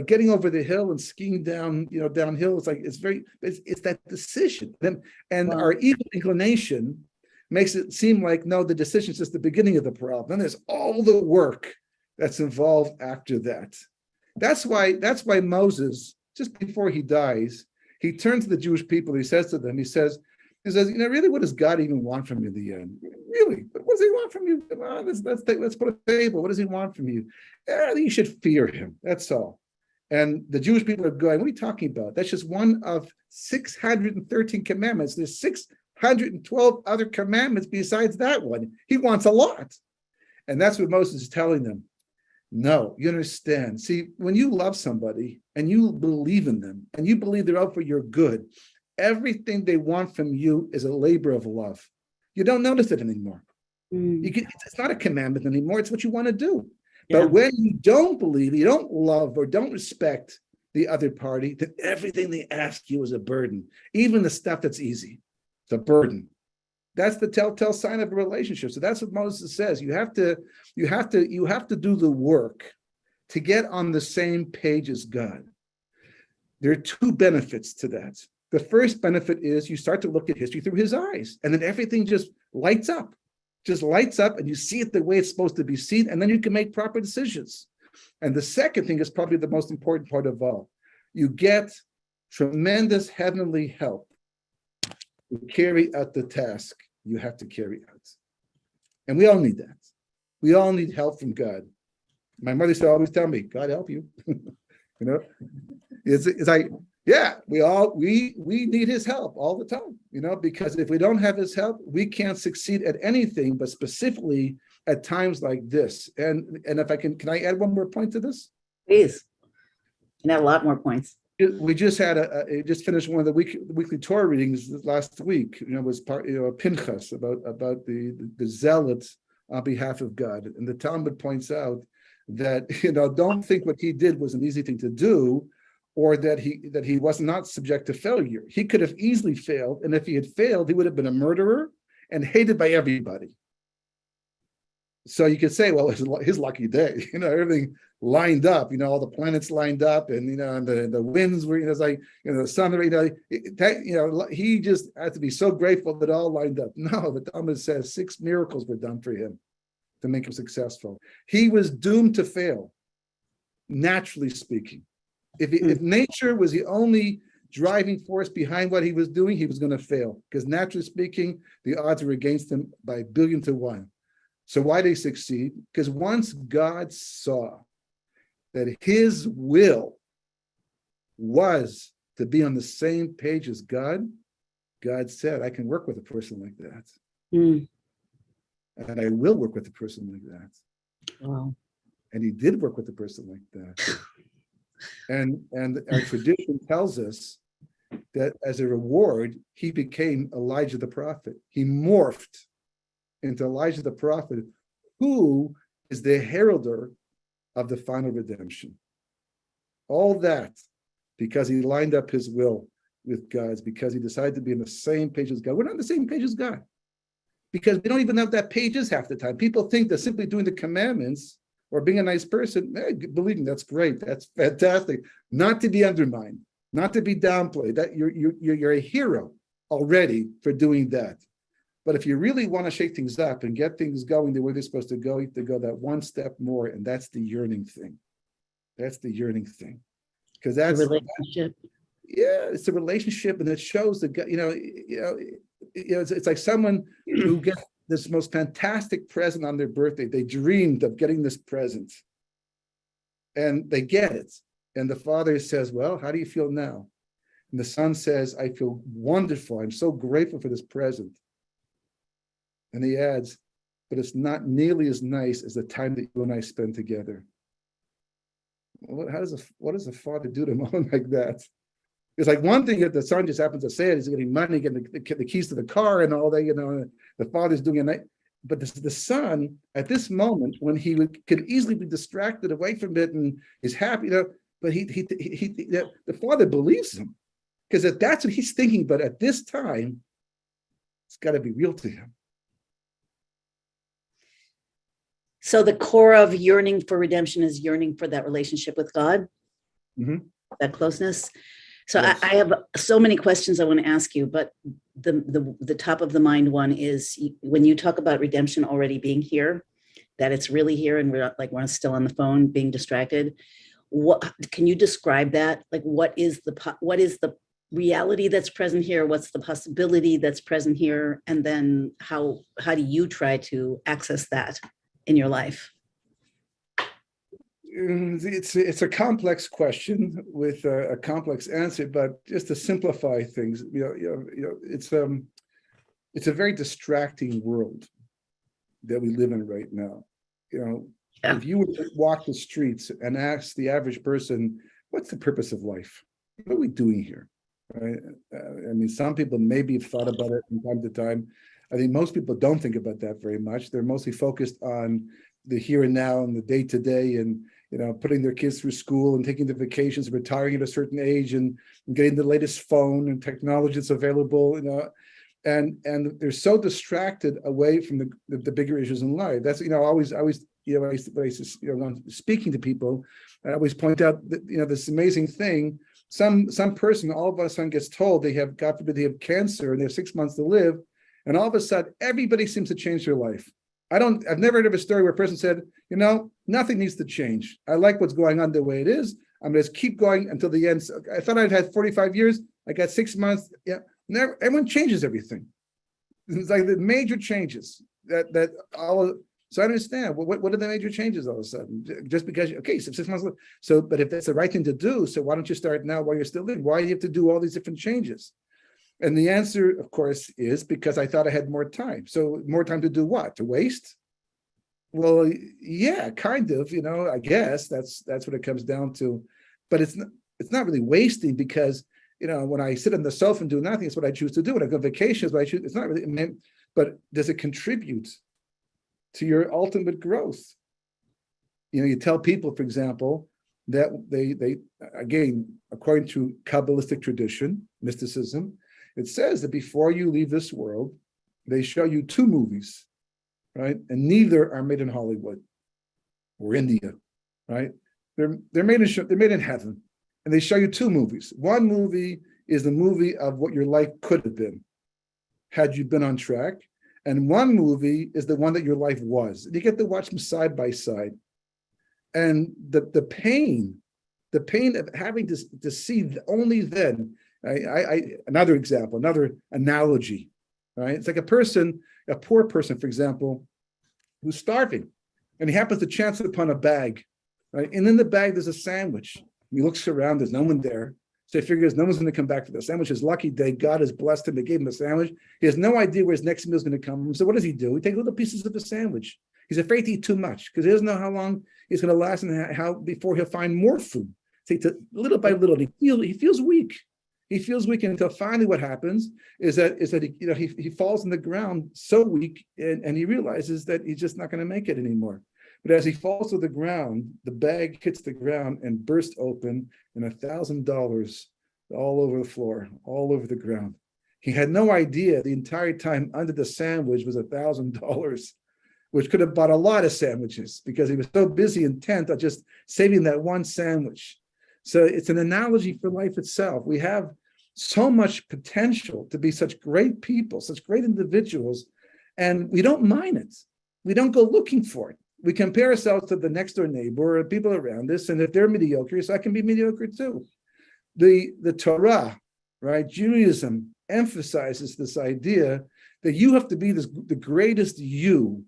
getting over the hill and skiing down, downhill. It's that decision. And our evil inclination makes it seem like, no, the decision is just the beginning of the problem. Then there's all the work that's involved after that. That's why Moses, just before he dies, he turns to the Jewish people. He says to them, he says, really, what does God even want from you in the end? Really, what does he want from you? Let's put a table. What does he want from you? You should fear him. That's all. And the Jewish people are going, what are you talking about? That's just one of 613 commandments. There's 612 other commandments besides that one. He wants a lot. And that's what Moses is telling them. No, you understand. See, when you love somebody and you believe in them and you believe they're out for your good, everything they want from you is a labor of love. You don't notice it anymore. It's not a commandment anymore. It's what you want to do. Yeah. But when you don't believe, you don't love or don't respect the other party, then everything they ask you is a burden. Even the stuff that's easy, it's a burden. That's the telltale sign of a relationship. So that's what Moses says. You have to do the work to get on the same page as God. There are two benefits to that. The first benefit is you start to look at history through his eyes, and then everything just lights up, and you see it the way it's supposed to be seen, and then you can make proper decisions. And the second thing is probably the most important part of all. You get tremendous heavenly help to carry out the task you have to carry out. And we all need that. We all need help from God. My mother used to always tell me, God help you. It's like, yeah, we need his help all the time, because if we don't have his help, we can't succeed at anything, but specifically at times like this. And if I can I add one more point to this? Please. And add a lot more points. We just just finished one of the weekly Torah readings last week. Was part Pinchas about the zealots on behalf of God, and the Talmud points out that don't think what he did was an easy thing to do, or that he was not subject to failure. He could have easily failed, and if he had failed, he would have been a murderer and hated by everybody. So you could say, well, his lucky day, everything lined up, all the planets lined up, and and the winds were, it's like the sun, he just had to be so grateful that it all lined up. No, the Talmud says 6 miracles were done for him to make him successful. He was doomed to fail, naturally speaking. If nature was the only driving force behind what he was doing, he was going to fail, because naturally speaking, the odds were against him by 1 billion to 1. So why did he succeed? Because once God saw that his will was to be on the same page as God, God said, I can work with a person like that. And I will work with a person like that. Wow. And he did work with a person like that. And our tradition tells us that as a reward, he became Elijah the prophet. He morphed into Elijah the prophet, who is the heralder of the final redemption. All that because he lined up his will with God's, because he decided to be on the same page as God. We're not on the same page as God because we don't even know that pages half the time. People think that simply doing the commandments or being a nice person, believe me, that's great. That's fantastic. Not to be undermined, not to be downplayed. That you're a hero already for doing that. But if you really want to shake things up and get things going the way they're supposed to go, you have to go that one step more, and that's the yearning thing. That's the yearning thing, because that's the relationship. It's a relationship, and it shows that it's like someone who gets this most fantastic present on their birthday. They dreamed of getting this present, and they get it. And the father says, "Well, how do you feel now?" And the son says, "I feel wonderful. I'm so grateful for this present." And he adds, "But it's not nearly as nice as the time that you and I spend together." What does a father do to a moment like that? It's like one thing if the son just happens to say it, he's getting money, getting the keys to the car and all that, the father's doing it. But the son, at this moment, when he could easily be distracted away from it and is happy, but the father believes him because that's what he's thinking. But at this time, it's got to be real to him. So the core of yearning for redemption is yearning for that relationship with God, that closeness. So yes. I have so many questions I want to ask you, but the top of the mind one is when you talk about redemption already being here, that it's really here, and we're still on the phone being distracted. What can you describe that? Like, what is the reality that's present here? What's the possibility that's present here? And then how do you try to access that in your life? It's a complex question with a complex answer, but just to simplify things, it's a very distracting world that we live in right now. If you were to walk the streets and ask the average person, "What's the purpose of life? What are we doing here?" Right? Some people maybe have thought about it from time to time. I think most people don't think about that very much. They're mostly focused on the here and now and the day to day, and putting their kids through school and taking the vacations, retiring at a certain age, and getting the latest phone and technology that's available. And they're so distracted away from the bigger issues in life. That's speaking to people, I always point out that this amazing thing. Some person all of a sudden gets told they have, God forbid, they have cancer and they have 6 months to live. And all of a sudden, everybody seems to change their life. I've never heard of a story where a person said, nothing needs to change. I like what's going on the way it is. I'm going to keep going until the end. I thought I'd had 45 years. I got 6 months. Yeah. Never, everyone changes everything. It's like the major changes that all. So I understand. What are the major changes all of a sudden? Just because, so 6 months. So, but if that's the right thing to do, so why don't you start now while you're still living? Why do you have to do all these different changes? And the answer, of course, is because I thought I had more time. So more time to do what? To waste? Well, yeah, kind of. I guess that's what it comes down to. But it's not really wasting because when I sit on the sofa and do nothing, it's what I choose to do. When I go on vacation, it's what I choose. It's not really. But does it contribute to your ultimate growth? You tell people, for example, that they again, according to Kabbalistic tradition, mysticism. It says that before you leave this world, they show you 2 movies, right? And neither are made in Hollywood or India, right? They're made in heaven, and they show you 2 movies. One movie is the movie of what your life could have been had you been on track, and one movie is the one that your life was. And you get to watch them side by side, and the pain of having to see only then. Another example, another analogy, right? It's like a poor person, for example, who's starving, and he happens to chance upon a bag, right? And in the bag, there's a sandwich. He looks around, there's no one there. So he figures no one's going to come back for the sandwich. His lucky day, God has blessed him. They gave him a sandwich. He has no idea where his next meal is going to come from. So what does he do? He takes little pieces of the sandwich. He's afraid to eat too much because he doesn't know how long it's going to last and how before he'll find more food. So little by little, he feels weak. He feels weak until finally what happens is that he falls on the ground so weak and he realizes that he's just not going to make it anymore. But as he falls to the ground, the bag hits the ground and bursts open, and $1,000 all over the floor, all over the ground. He had no idea the entire time under the sandwich was $1,000, which could have bought a lot of sandwiches because he was so busy intent on just saving that one sandwich. So it's an analogy for life itself. We have so much potential to be such great people, such great individuals, and we don't mine it. We don't go looking for it. We compare ourselves to the next door neighbor or people around us, and if they're mediocre, so I can be mediocre too. The Torah, right, Judaism emphasizes this idea that you have to be the greatest you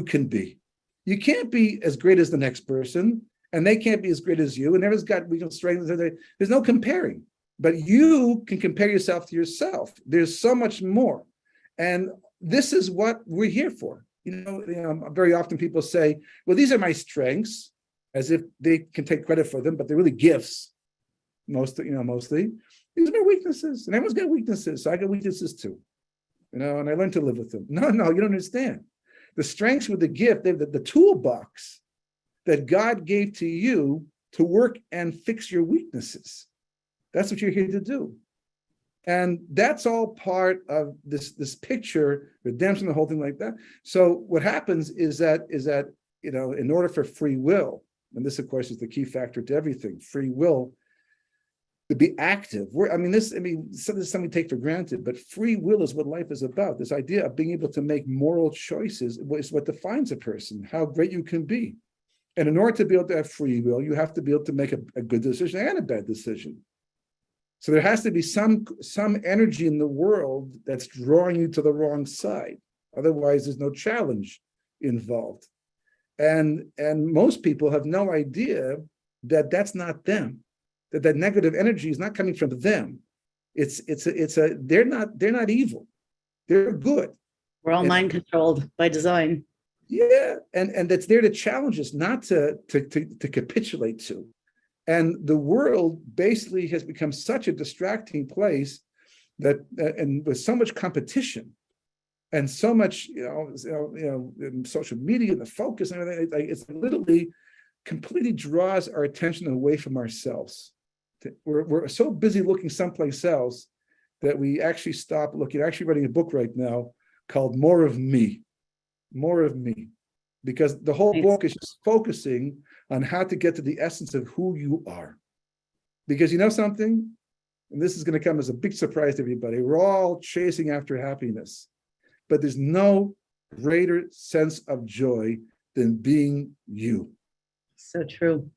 can be. You can't be as great as the next person, and they can't be as great as you, and everyone's got weak strengths. There's no comparing, but you can compare yourself to yourself. There's so much more, and this is what we're here for. Very often people say, well, these are my strengths, as if they can take credit for them, but they're really gifts. Mostly. These are my weaknesses, and everyone's got weaknesses, so I got weaknesses too. And I learned to live with them. No, you don't understand. The strengths with the gift, the toolbox that God gave to you to work and fix your weaknesses. That's what you're here to do. And that's all part of this picture, redemption, the whole thing like that. So what happens is that in order for free will, and this of course is the key factor to everything, free will, to be active. This is something we take for granted, but free will is what life is about. This idea of being able to make moral choices is what defines a person, how great you can be. And in order to be able to have free will, you have to be able to make a good decision and a bad decision. So there has to be some energy in the world that's drawing you to the wrong side. Otherwise, there's no challenge involved. And most people have no idea that that's not them. That negative energy is not coming from them. They're not evil. They're good. We're all mind controlled by design. Yeah, and that's there to challenge us, not to capitulate to. And the world basically has become such a distracting place and with so much competition and so much, in social media and the focus and everything, it's literally completely draws our attention away from ourselves. We're so busy looking someplace else that we actually stop looking. I'm actually writing a book right now called More of Me, because the whole book is just focusing on how to get to the essence of who you are. Because you know something, and this is going to come as a big surprise to everybody, we're all chasing after happiness, but there's no greater sense of joy than being you. So true.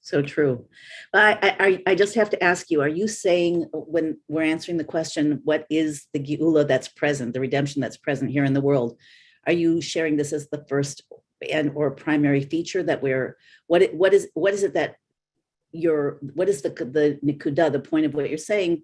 So true. I just have to ask you, are you saying when we're answering the question, what is the Geula that's present, the redemption that's present here in the world? Are you sharing this as the first or primary feature that what is it that what is the nikuda, the point of what you're saying,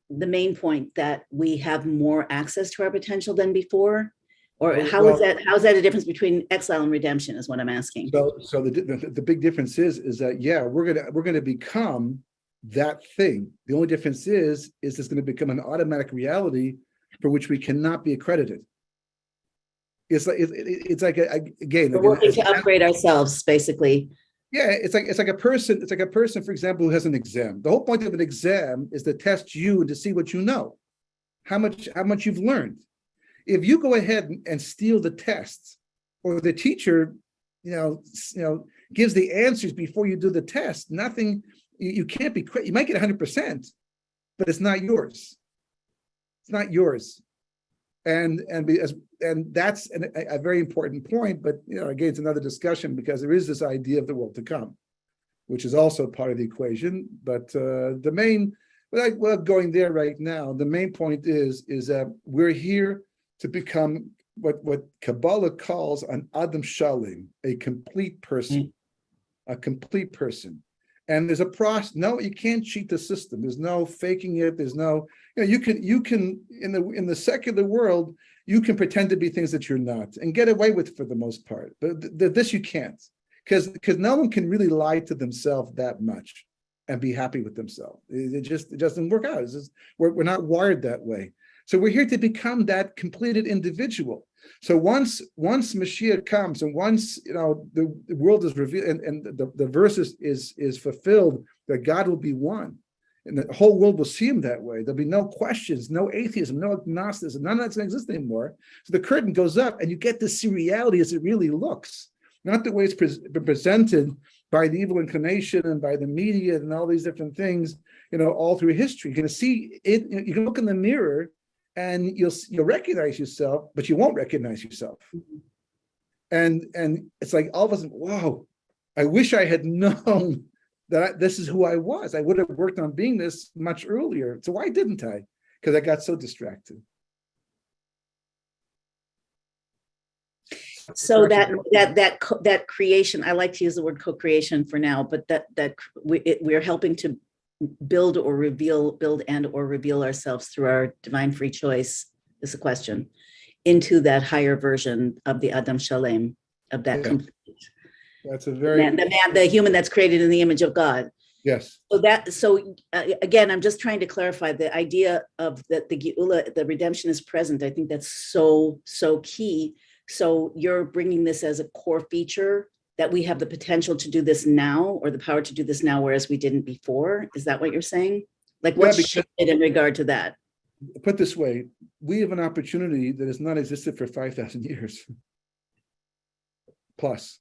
the main point that we have more access to our potential than before? Or how's that a difference between exile and redemption is what I'm asking. So the big difference is that, yeah, we're gonna become that thing. The only difference is it's going to become an automatic reality for which we cannot be accredited. It's like again, we're working to upgrade ourselves, basically. Yeah, it's like a person, for example, who has an exam. The whole point of an exam is to test you and to see what you know, how much you've learned. If you go ahead and steal the tests, or the teacher, gives the answers before you do the test, nothing, you can't be, you might get 100%, but it's not yours. It's not yours. And that's a very important point, but again, it's another discussion because there is this idea of the world to come, which is also part of the equation. But the main, without going there right now, the main point is that we're here to become what Kabbalah calls an Adam Shalim, a complete person, And there's a process. No, you can't cheat the system. There's no faking it. There's no, you can in the secular world, you can pretend to be things that you're not and get away with for the most part. But this you can't, because no one can really lie to themselves that much and be happy with themselves. It doesn't work out. We're not wired that way. So we're here to become that completed individual. So once Mashiach comes, and once the world is revealed, and the verse is fulfilled, that God will be one, and the whole world will see him that way. There'll be no questions, no atheism, no agnosticism, none of that's going to exist anymore. So the curtain goes up, and you get to see reality as it really looks, not the way it's been presented by the evil inclination and by the media and all these different things, all through history. You're going to see it. You can look in the mirror, and you'll recognize yourself, but you won't recognize yourself. And it's like all of a sudden, wow, I wish I had known that this is who I was. I would have worked on being this much earlier. So why didn't I? Because I got so distracted. So that creation, I like to use the word co-creation for now, but we're helping to build and or reveal ourselves through our divine free choice, is the question, into that higher version of the Adam Shalem, of that complete. That's a very the human that's created in the image of God. Yes. So again, I'm just trying to clarify the idea of that the Geula, the redemption is present. I think that's so key. So you're bringing this as a core feature, that we have the potential to do this now, or the power to do this now, whereas we didn't before. Is that what you're saying? Like what shifted in regard to that? Put this way, we have an opportunity that has not existed for 5,000 years. Plus,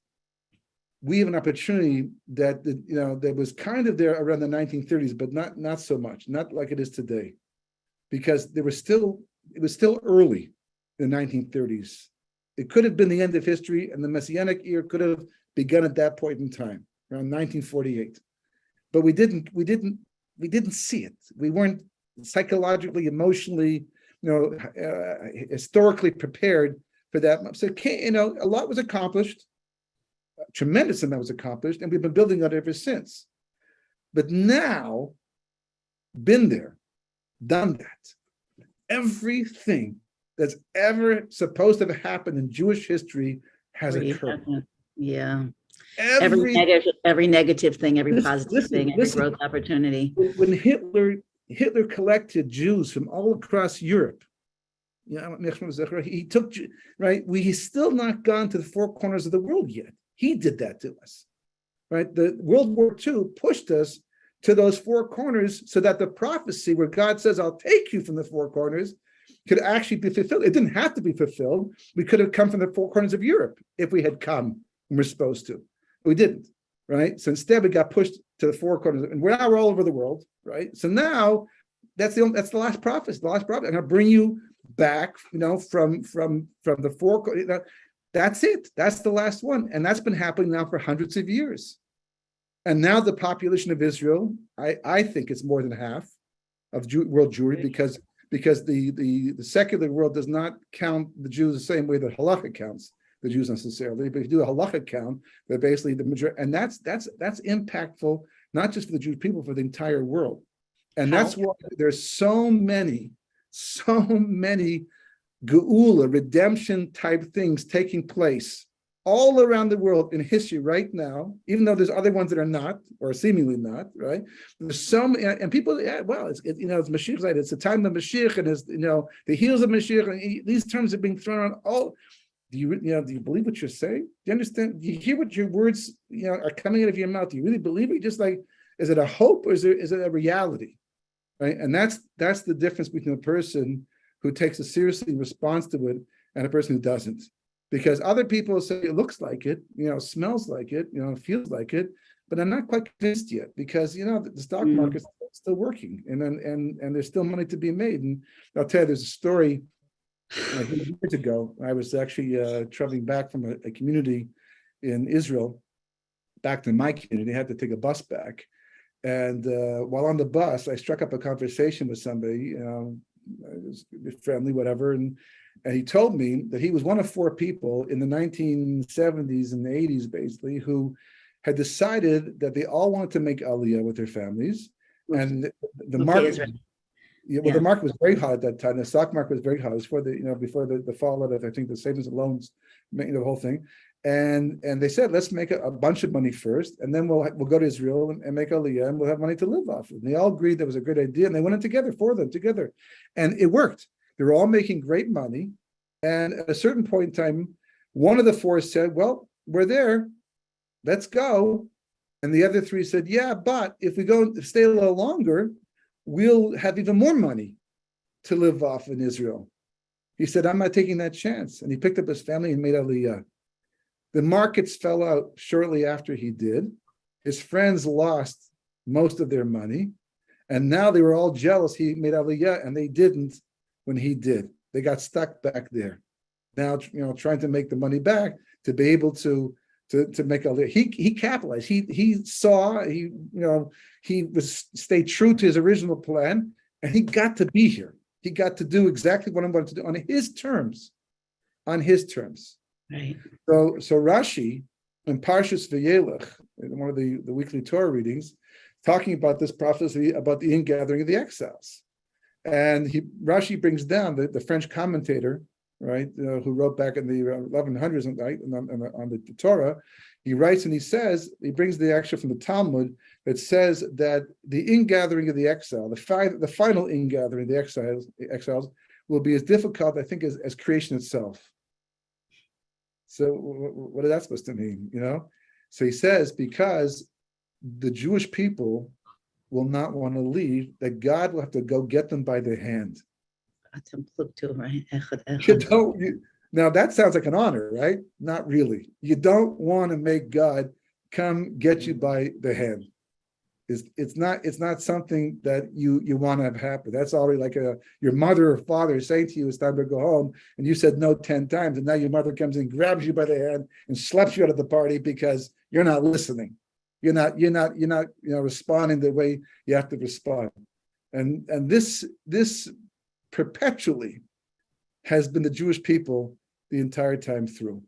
we have an opportunity that that was kind of there around the 1930s, but not so much, not like it is today, because it was still early in the 1930s. It could have been the end of history, and the Messianic era could have begun at that point in time, around 1948. But we didn't see it. We weren't psychologically, emotionally, historically prepared for that. So a lot was accomplished, a tremendous amount was accomplished, and we've been building on it ever since. But now, been there, done that. Everything that's ever supposed to have happened in Jewish history has occurred. Yeah. Every negative thing, every positive thing, every growth opportunity. When Hitler collected Jews from all across Europe, he took, right? He's still not gone to the four corners of the world yet. He did that to us, right? The World War II pushed us to those four corners so that the prophecy where God says, I'll take you from the four corners, could actually be fulfilled. It didn't have to be fulfilled. We could have come from the four corners of Europe if we had come and we're supposed to. We didn't, right? So instead, we got pushed to the four corners, and we're all over the world, right? So now that's the last prophecy. The last prophecy. I'm going to bring you back, from the four corners. That's it. That's the last one, and that's been happening now for hundreds of years. And now the population of Israel, I think it's more than half of world Jewry, because the secular world does not count the Jews the same way that Halacha counts the Jews necessarily. But if you do a Halacha count, they're basically the majority, and that's impactful, not just for the Jewish people, for the entire world. And that's why there's so many geula, redemption type things taking place all around the world in history right now, even though there's other ones that are not, or seemingly not, right? There's so many, and people, it's Mashiach, right? It's the time of Mashiach, and it's, the heels of Mashiach, and these terms are being thrown on all. Do you believe what you're saying? Do you understand? Do you hear what your words, are coming out of your mouth? Do you really believe it? Just like, is it a hope, or is it a reality, right? And that's the difference between a person who takes it seriously and responds to it, and a person who doesn't. Because other people say it looks like it, smells like it, feels like it, but I'm not quite convinced yet, because the stock market's still working, and there's still money to be made. And I'll tell you, there's a story. Years ago, I was actually traveling back from a community in Israel back to my community. I had to take a bus back, and while on the bus, I struck up a conversation with somebody, was friendly, whatever, and he told me that he was one of four people in the 1970s and the 80s, basically, who had decided that they all wanted to make Aliyah with their families, and the Okay, market. Israel. Yeah, well, the market was very hot at that time. The stock market was very hot. It was before the fallout of, I think, the savings and loans, the whole thing. And they said, let's make a bunch of money first, and then we'll go to Israel and make Aliyah, and we'll have money to live off of. And they all agreed that was a good idea, and they went in together together, and it worked. They were all making great money, and at a certain point in time, one of the four said, "Well, we're there, let's go," and the other three said, "Yeah, but if we stay a little longer, we'll have even more money to live off in Israel." He said, "I'm not taking that chance," and he picked up his family and made Aliyah. The markets fell out shortly after he did. His friends lost most of their money, and now they were all jealous he made Aliyah, and they didn't when he did. They got stuck back there. Now, trying to make the money back to be able to make Aliyah. He capitalized. He saw. He stayed true to his original plan, and he got to be here. He got to do exactly what I wanted to do on his terms. On his terms. Right. So Rashi in Parshas Vayelech, in one of the weekly Torah readings, talking about this prophecy about the ingathering of the exiles, and Rashi brings down the French commentator, right, who wrote back in the 1100s, right, on the Torah. He writes and he brings the action from the Talmud that says that the ingathering of the exile, the final ingathering of the exiles will be as difficult, I think, as creation itself. So what is that supposed to mean? So he says, because the Jewish people will not want to leave, that God will have to go get them by the hand. Now that sounds like an honor, right? Not really. You don't want to make God come get you by the hand. It's not something that you want to have happen. That's already like your mother or father saying to you, it's time to go home, and you said no 10 times, and now your mother comes and grabs you by the hand and slaps you out of the party because you're not listening. You're not responding the way you have to respond. And this perpetually has been the Jewish people the entire time through.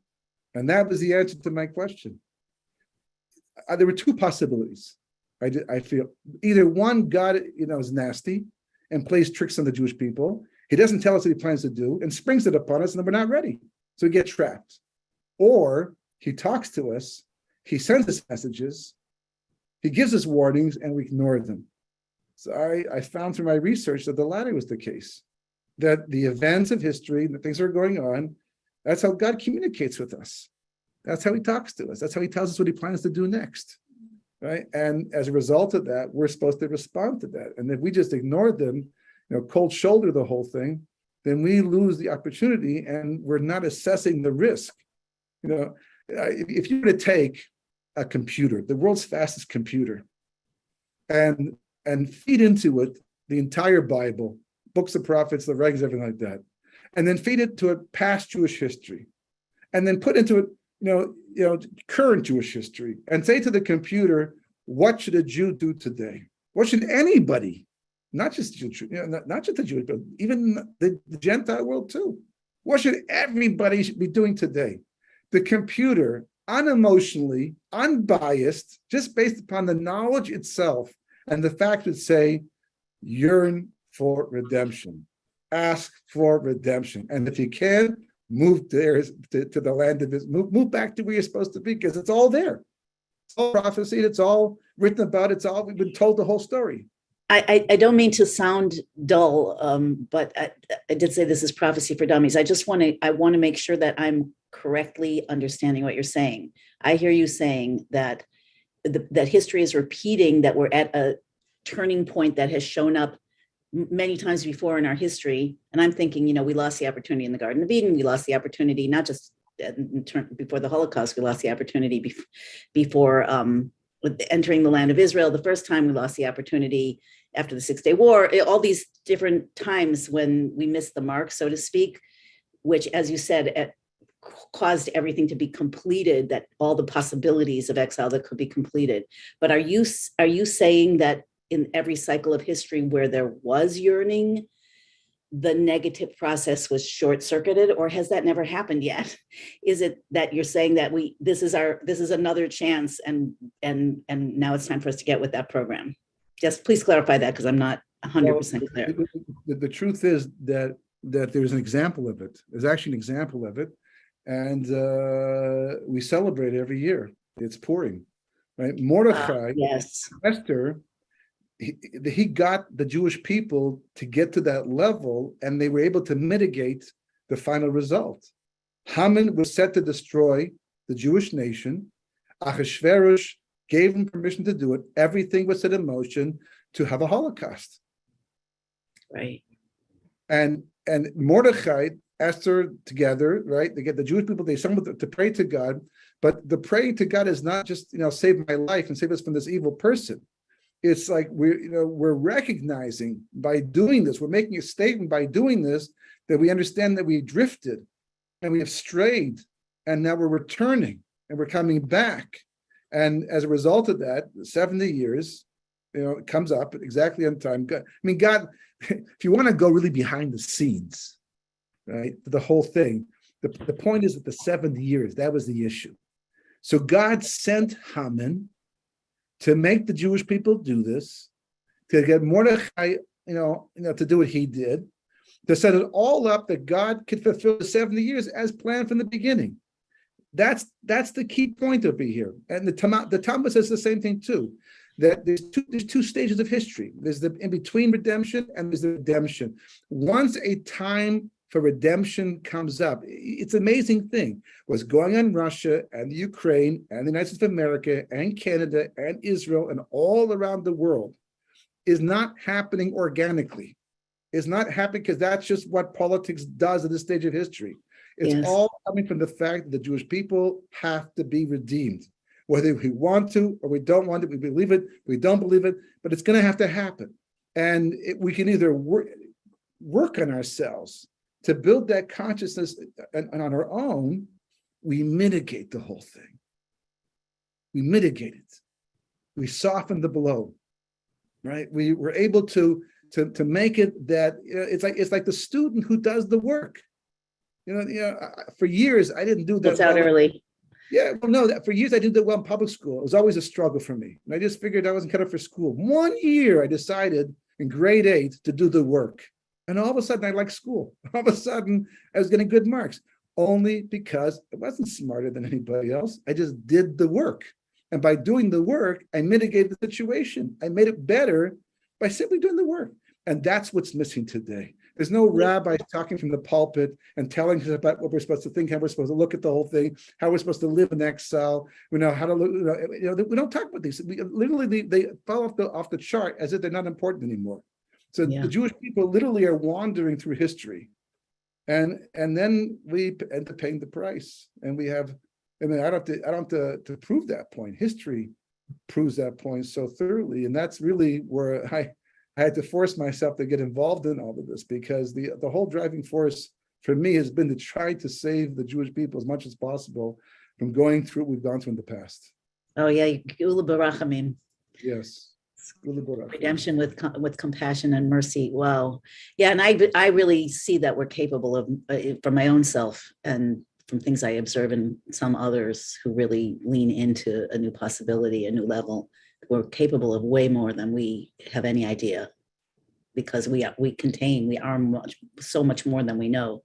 And that was the answer to my question. There were two possibilities. I feel either one, God, is nasty and plays tricks on the Jewish people. He doesn't tell us what he plans to do and springs it upon us, and then we're not ready. So we get trapped. Or he talks to us, he sends us messages, he gives us warnings, and we ignore them. So I found through my research that the latter was the case, that the events of history, the things that are going on, that's how God communicates with us. That's how he talks to us. That's how he tells us what he plans to do next. Right. And as a result of that, we're supposed to respond to that. And if we just ignore them, cold shoulder the whole thing, then we lose the opportunity and we're not assessing the risk. If you were to take a computer, the world's fastest computer, and feed into it the entire Bible, books of prophets, the regs, everything like that, and then feed it to it past Jewish history, and then put into it current Jewish history, and say to the computer, what should a Jew do today? What should anybody, not just not just the Jewish, but even the Gentile world too? What should everybody be doing today? The computer, unemotionally, unbiased, just based upon the knowledge itself and the fact would say, yearn for redemption, ask for redemption, and if you can, move there to the land of his, move back to where you're supposed to be, because it's all there. It's all prophesied, it's all written about, we've been told the whole story. I don't mean to sound dull, but I did say this is prophecy for dummies. I want to make sure that I'm correctly understanding what you're saying. I hear you saying that that history is repeating, that we're at a turning point that has shown up many times before in our history. And I'm thinking, we lost the opportunity in the Garden of Eden. We lost the opportunity, not just before the Holocaust, we lost the opportunity before entering the land of Israel. The first time we lost the opportunity after the 6-Day War, all these different times when we missed the mark, so to speak, which, as you said, caused everything to be completed, that all the possibilities of exile that could be completed. But are you saying that in every cycle of history where there was yearning, the negative process was short-circuited, or has that never happened yet? Is it that you're saying that this is another chance, and now it's time for us to get with that program? Just please clarify that, because I'm not 100% clear. The truth is that there's an example of it. There's actually an example of it, and we celebrate every year. It's Purim, right? Mordechai, yes, Esther, he got the Jewish people to get to that level, and they were able to mitigate the final result. Haman was set to destroy the Jewish nation. Ahasuerus gave him permission to do it. Everything was set in motion to have a Holocaust. Right. And Mordechai, Esther together, right? They get the Jewish people, they assemble to pray to God, but the praying to God is not just, save my life and save us from this evil person. It's like we're recognizing by doing this, we're making a statement by doing this, that we understand that we drifted and we have strayed, and now we're returning and we're coming back. And as a result of that, 70 years, it comes up exactly on time. God, God, if you want to go really behind the scenes, right, the whole thing, the point is that the 70 years, that was the issue. So God sent Haman to make the Jewish people do this, to get Mordechai, to do what he did, to set it all up that God could fulfill the 70 years as planned from the beginning. That's the key point over here. And the Talmud says the same thing too, that there's two stages of history. There's the in-between redemption and there's the redemption. Once a time for redemption comes up, it's an amazing thing. What's going on in Russia and the Ukraine and the United States of America and Canada and Israel and all around the world is not happening organically. It's not happening because that's just what politics does at this stage of history. It's all coming from the fact that the Jewish people have to be redeemed. Whether we want to or we don't want it, we believe it, we don't believe it, but it's going to have to happen. And we can either work on ourselves to build that consciousness, and on our own, we mitigate the whole thing. We mitigate it. We soften the blow, right? We were able to make it that it's like the student who does the work. For years I didn't do that. It's out early. Yeah, well, no, for years I didn't do well in public school. It was always a struggle for me. And I just figured I wasn't cut up for school. 1 year I decided in grade 8 to do the work. And all of a sudden I liked school. All of a sudden I was getting good marks, only because I wasn't smarter than anybody else. I just did the work. And by doing the work, I mitigated the situation. I made it better by simply doing the work. And that's what's missing today. There's no rabbi talking from the pulpit and telling us about what we're supposed to think, how we're supposed to look at the whole thing, how we're supposed to live in exile. We know how to look. We don't talk about these. They fall off the chart as if they're not important anymore. So the Jewish people literally are wandering through history, and then we end up paying the price. And we have. I don't have to prove that point. History proves that point so thoroughly, and that's really where I had to force myself to get involved in all of this, because the whole driving force for me has been to try to save the Jewish people as much as possible from going through what we've gone through in the past. Oh yeah, Gula Barachamim. Yes. Redemption with compassion and mercy. Wow. Yeah, and I really see that we're capable of, from my own self and from things I observe in some others who really lean into a new possibility, a new level. We're capable of way more than we have any idea, because we are so much more than we know.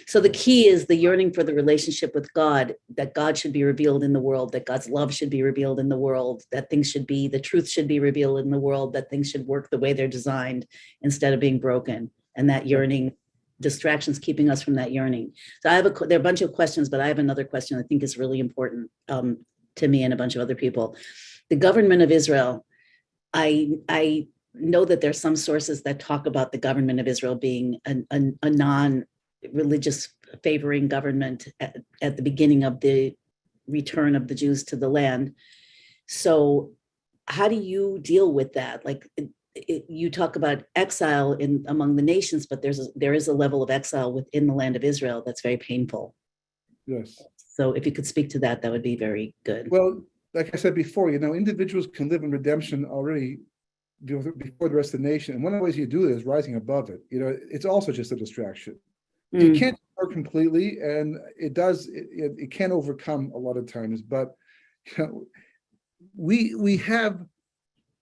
So the key is the yearning for the relationship with God, that God should be revealed in the world, that God's love should be revealed in the world, that the truth should be revealed in the world, that things should work the way they're designed instead of being broken. And that yearning, distractions keeping us from that yearning. So there are a bunch of questions, but I have another question I think is really important to me and a bunch of other people. The government of Israel, I know that there's some sources that talk about the government of Israel being a non-religious favoring government at the beginning of the return of the Jews to the land. So how do you deal with that? Like, you talk about exile among the nations, but there is a level of exile within the land of Israel that's very painful. Yes. So if you could speak to that, that would be very good. Well, like I said before, individuals can live in redemption already before the rest of the nation. And one of the ways you do it is rising above it. It's also just a distraction. You Mm. can't ignore completely, and it can overcome a lot of times. But we have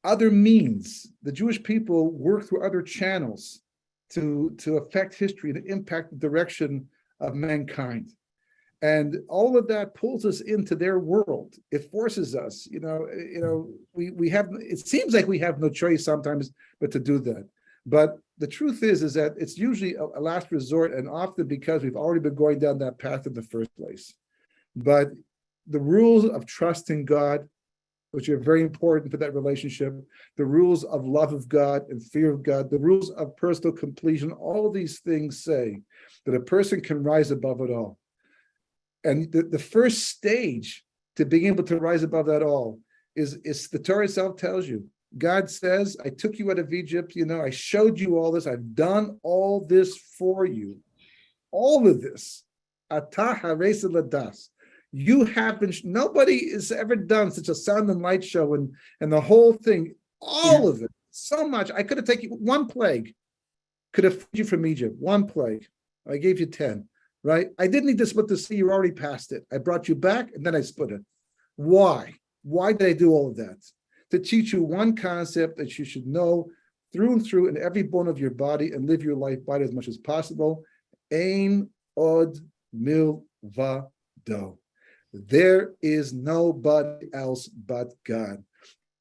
other means. The Jewish people work through other channels to affect history and impact the direction of mankind. And all of that pulls us into their world. It forces us, we have, it seems like we have no choice sometimes but to do that. But the truth is that it's usually a last resort, and often because we've already been going down that path in the first place. But the rules of trusting God, which are very important for that relationship, the rules of love of God and fear of God, the rules of personal completion, all of these things say that a person can rise above it all. And the first stage to being able to rise above that all is the Torah itself tells you. God says, I took you out of Egypt, I showed you all this, I've done all this for you. All of this. Atah haresa ladas. You have been, nobody has ever done such a sound and light show and the whole thing, all of it, so much. I could have taken one plague, could have freed you from Egypt, one plague. I gave you 10. Right? I didn't need to split the sea. You already passed it. I brought you back and then I split it. Why? Why did I do all of that? To teach you one concept that you should know through and through in every bone of your body and live your life by it as much as possible. Ein od milvado. There is nobody else but God.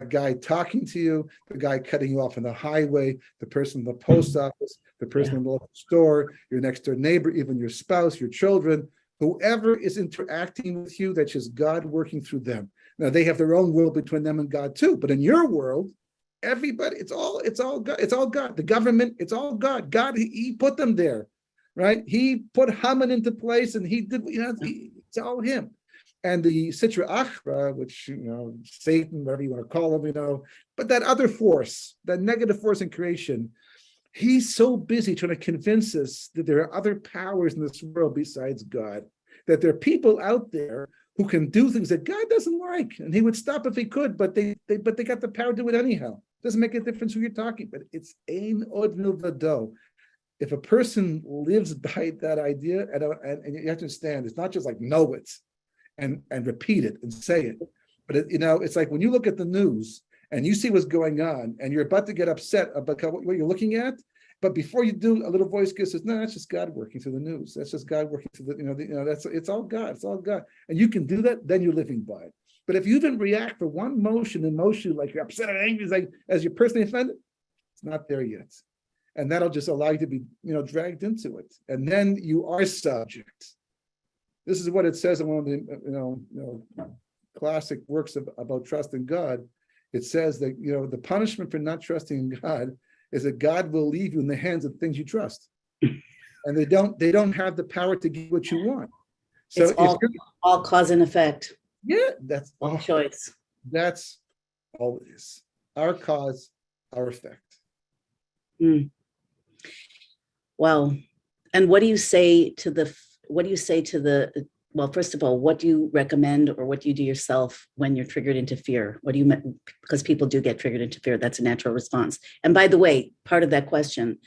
A guy talking to you, the guy cutting you off on the highway, the person in the post office, the person in the local store, your next door neighbor, even your spouse, your children, whoever is interacting with you, that's just God working through them. Now they have their own will between them and God too, but in your world, everybody, it's all God. It's all God. The government, it's all God. God, he put them there, right? He put Haman into place, and he did. It's all him. And the Sitra Achra, which, Satan, whatever you want to call him, but that other force, that negative force in creation, he's so busy trying to convince us that there are other powers in this world besides God, that there are people out there who can do things that God doesn't like, and he would stop if he could, but they got the power to do it anyhow. Doesn't make a difference who you're talking, but it's ein od milvado. If a person lives by that idea, and you have to understand, it's not just like know it and repeat it and say it, but it's like when you look at the news and you see what's going on and you're about to get upset about what you're looking at, but before you do, a little voice says, no, that's just God working through the news. That's just God working through it's all God. It's all God. And you can do that, then you're living by it. But if you didn't react for one emotion, like you're upset or angry, like as you're personally offended, it's not there yet. And that'll just allow you to be, dragged into it. And then you are subject. This is what it says in one of the, classic works about trusting God. It says that, the punishment for not trusting God is that God will leave you in the hands of things you trust. And they don't have the power to give what you want. So it's all cause and effect. Yeah, that's all choice. That's all it is. Our cause, our effect. Mm. Well, and what do you say to the, well, first of all, what do you recommend or what do you do yourself when you're triggered into fear? What do you, because people do get triggered into fear. That's a natural response. And by the way, part of that question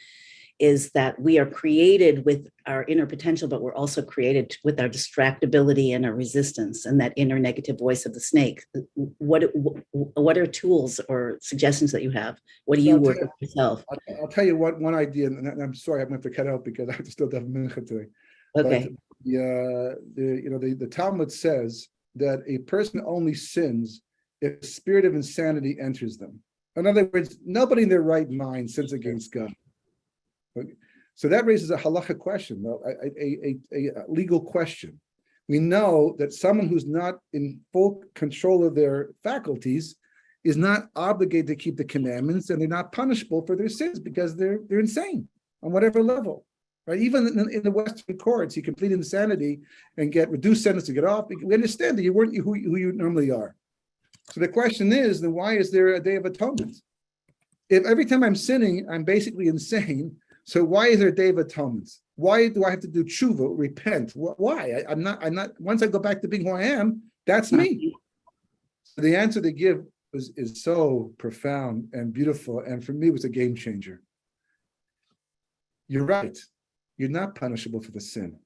is that we are created with our inner potential, but we're also created with our distractibility and our resistance and that inner negative voice of the snake. What are tools or suggestions that you have? What do you work with yourself? I'll tell you one idea, and I'm sorry, I'm going to cut out because I have to still have a minute today. Okay. But the Talmud says that a person only sins if the spirit of insanity enters them. In other words, nobody in their right mind sins against God. So that raises a halacha question, a legal question. We know that someone who's not in full control of their faculties is not obligated to keep the commandments, and they're not punishable for their sins because they're insane on whatever level. Right? Even in the Western courts, you can plead insanity and get reduced sentence to get off. We understand that you weren't who you normally are. So the question is, then why is there a Day of Atonement? If every time I'm sinning, I'm basically insane, so why is there a Day of Atonement? Why do I have to do tshuva, repent? Why? I'm not, once I go back to being who I am, that's me. So the answer they give is so profound and beautiful, and for me was a game changer. You're right. You're not punishable for the sin.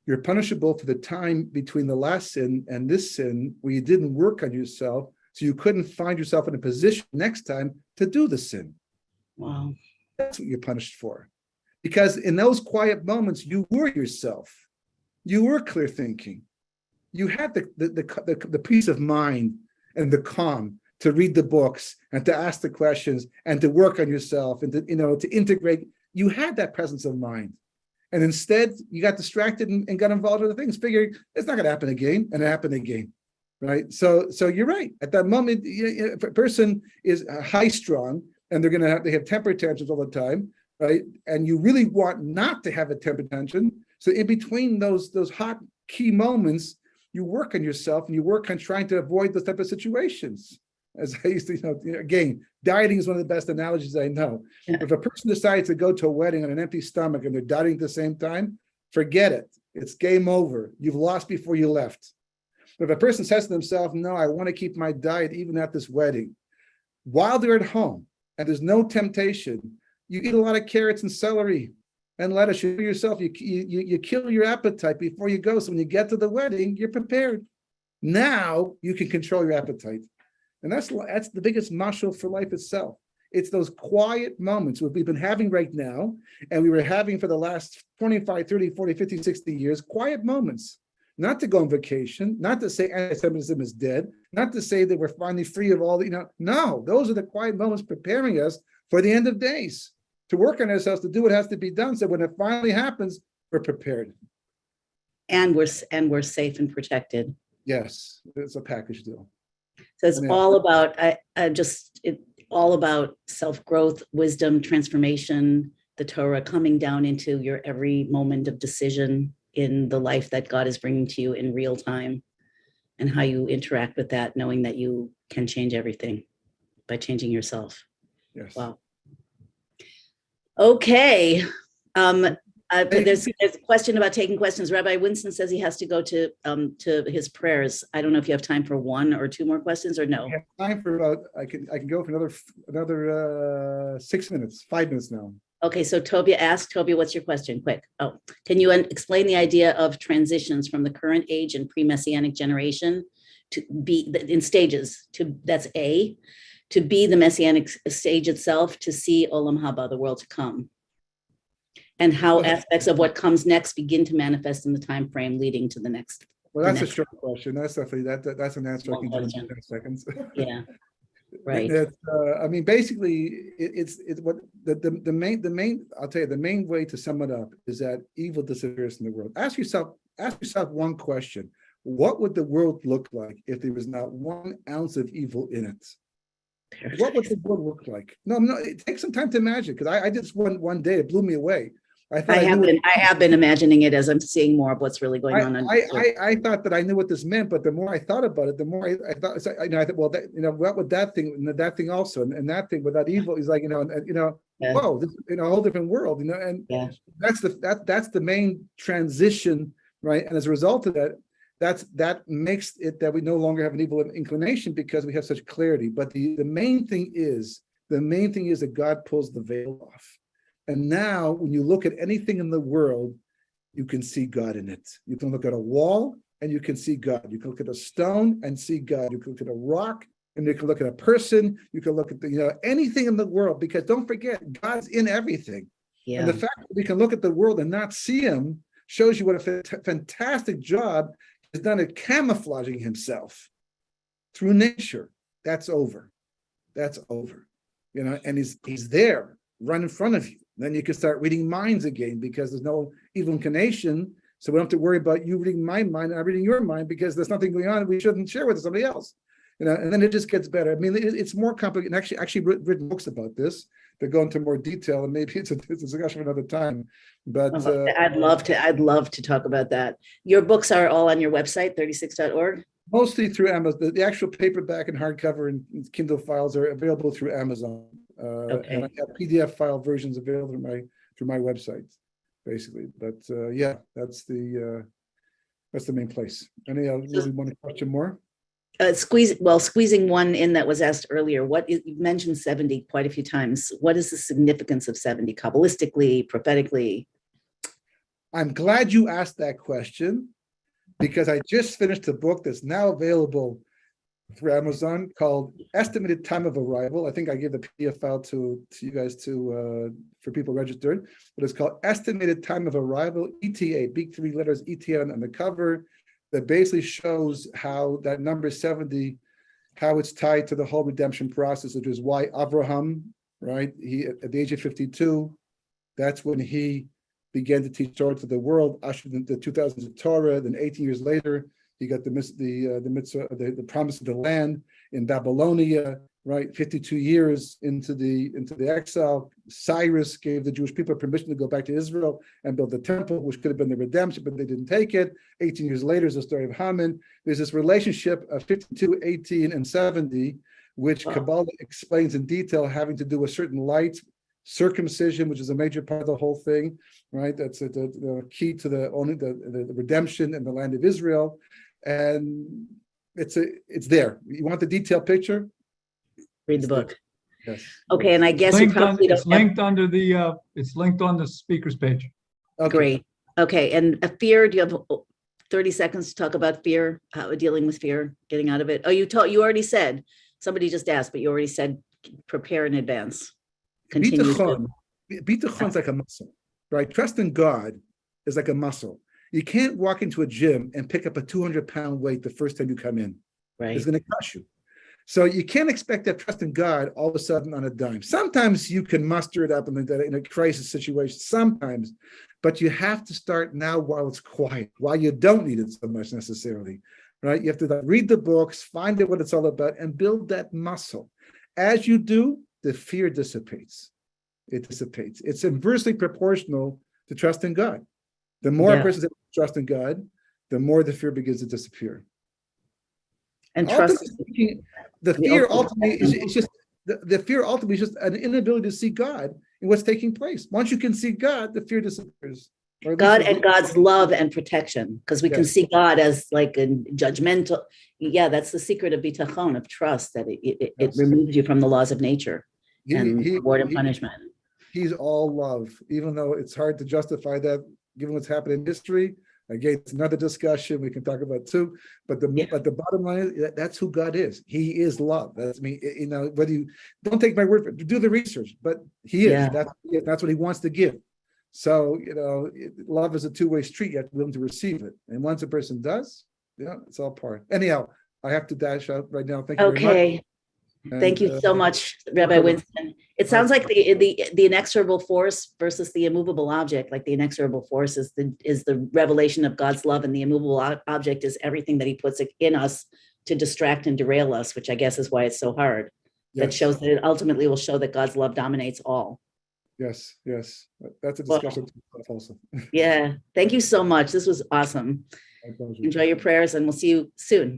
You're punishable for the time between the last sin and this sin where you didn't work on yourself, so you couldn't find yourself in a position next time to do the sin. Wow. That's what you're punished for. Because in those quiet moments, you were yourself. You were clear thinking. You had the peace of mind and the calm to read the books and to ask the questions and to work on yourself and to integrate. You had that presence of mind. And instead, you got distracted and got involved in other things, figuring it's not going to happen again, and it happened again, right? So you're right. At that moment, if a person is high strung and they have temper tantrums all the time, right? And you really want not to have a temper tantrum. So in between those hot key moments, you work on yourself and you work on trying to avoid those type of situations. As I used to, again, dieting is one of the best analogies I know. Yeah. If a person decides to go to a wedding on an empty stomach and they're dieting at the same time, forget it. It's game over. You've lost before you left. But if a person says to themselves, no, I want to keep my diet even at this wedding, while they're at home and there's no temptation, you eat a lot of carrots and celery and lettuce. You yourself, you kill your appetite before you go. So when you get to the wedding, you're prepared. Now you can control your appetite. And that's the biggest mashal for life itself. It's those quiet moments that we've been having right now, and we were having for the last 25, 30, 40, 50, 60 years, quiet moments. Not to go on vacation, not to say anti-Semitism is dead, not to say that we're finally free of all no, those are the quiet moments preparing us for the end of days, to work on ourselves, to do what has to be done, so when it finally happens, we're prepared. And we're safe and protected. Yes, it's a package deal. So it's all about all about self-growth, wisdom, transformation, the Torah coming down into your every moment of decision in the life that God is bringing to you in real time, and how you interact with that, knowing that you can change everything by changing yourself. Yes. Wow. Okay. There's a question about taking questions. Rabbi Winston says he has to go to his prayers. I don't know if you have time for one or two more questions or no. I have time for about, I can go for another 6 minutes, 5 minutes now. Okay, so Tobia asked, Tobia, what's your question? Quick. Oh, can you explain the idea of transitions from the current age and pre-Messianic generation to be in stages? That's A, to be the Messianic stage itself, to see Olam Haba, the world to come, and how aspects of what comes next begin to manifest in the time frame leading to the next. Well, that's a short question. That's definitely that's an answer I can give in 10 seconds. Yeah, right. I mean, basically, it's what the main. I'll tell you, the main way to sum it up is that evil disappears in the world. Ask yourself one question: what would the world look like if there was not 1 ounce of evil in it? Perfect. What would the world look like? No, it takes some time to imagine, because I did this one day. It blew me away. I have been imagining it as I'm seeing more of what's really going on. I thought that I knew what this meant, but the more I thought about it, the more I thought, I thought, well, what would that thing, and that thing also, and that thing without evil is like, Yeah. whoa, this, a whole different world, and Yeah. that's the main transition, right? And as a result of that, that makes it that we no longer have an evil inclination because we have such clarity. But the main thing is that God pulls the veil off. And now when you look at anything in the world, you can see God in it. You can look at a wall and you can see God. You can look at a stone and see God. You can look at a rock and you can look at a person. You can look at anything in the world, because don't forget, God's in everything. Yeah. And the fact that we can look at the world and not see him shows you what a fantastic job he's done at camouflaging himself through nature. That's over. And he's there right in front of you. Then you can start reading minds again, because there's no evil inclination. So we don't have to worry about you reading my mind and I'm reading your mind, because there's nothing going on we shouldn't share with somebody else. And then it just gets better. I mean, it's more complicated. And actually written books about this that go into more detail, and maybe it's a discussion for another time. But I'd love to talk about that. Your books are all on your website, 36.org? Mostly through Amazon. The actual paperback and hardcover and Kindle files are available through Amazon. And I have PDF file versions available through my website, basically. But that's the main place. Any really want to question more? Squeezing one in that was asked earlier. You mentioned 70 quite a few times. What is the significance of 70 Kabbalistically, prophetically? I'm glad you asked that question because I just finished a book that's now available through Amazon called Estimated Time of Arrival. I think I gave the PDF file to you guys for people registered, but it's called Estimated Time of Arrival, ETA, big three letters ETA on the cover, that basically shows how that number 70, how it's tied to the whole redemption process, which is why Abraham, right, he at the age of 52, that's when he began to teach Torah to the world, ushered the 2000s of Torah. Then 18 years later, he got the mitzvah, the promise of the land in Babylonia, right? 52 years into the exile. Cyrus gave the Jewish people permission to go back to Israel and build the temple, which could have been the redemption, but they didn't take it. 18 years later is the story of Haman. There's this relationship of 52, 18, and 70, which Kabbalah explains in detail, having to do with certain light, circumcision, which is a major part of the whole thing, right? That's the key to the redemption in the land of Israel. And it's there. You want the detailed picture? Read the book. Yes. Okay, and I guess you probably it's linked under the it's linked on the speaker's page. Okay. Great. Okay, and fear. Do you have 30 seconds to talk about fear? How dealing with fear, getting out of it? Oh, you already said. Somebody just asked, but you already said prepare in advance. Continue. Bitachon is like a muscle, right? Trust in God is like a muscle. You can't walk into a gym and pick up a 200-pound weight the first time you come in. Right. It's going to crush you. So you can't expect that trust in God all of a sudden on a dime. Sometimes you can muster it up in a crisis situation, sometimes, but you have to start now while it's quiet, while you don't need it so much necessarily, right? You have to read the books, find out what it's all about, and build that muscle. As you do, the fear dissipates. It dissipates. It's inversely proportional to trust in God. The more a person trusts in God, the more the fear begins to disappear. And trust. The fear ultimately is just the fear ultimately is just an inability to see God in what's taking place. Once you can see God, the fear disappears. God and God's love and protection, because we can see God as like a judgmental. Yeah, that's the secret of bitachon, of trust, that it removes you from the laws of nature and reward and punishment. He's all love, even though it's hard to justify that given what's happened in history. Again, it's another discussion we can talk about too. But the bottom line is that's who God is. He is love. That's whether you don't take my word for it, do the research, but he is. That's what he wants to give. So, love is a two-way street. You have to be willing to receive it. And once a person does, it's all part. Anyhow, I have to dash out right now. Thank you very much. Thank you so much, Rabbi Winston. It sounds like the inexorable force versus the immovable object. Like the inexorable force is the revelation of God's love, and the immovable object is everything that he puts in us to distract and derail us, which I guess is why it's so hard. That shows that it ultimately will show that God's love dominates all. Yes. That's a discussion also. Yeah. Thank you so much. This was awesome. Enjoy your prayers, and we'll see you soon.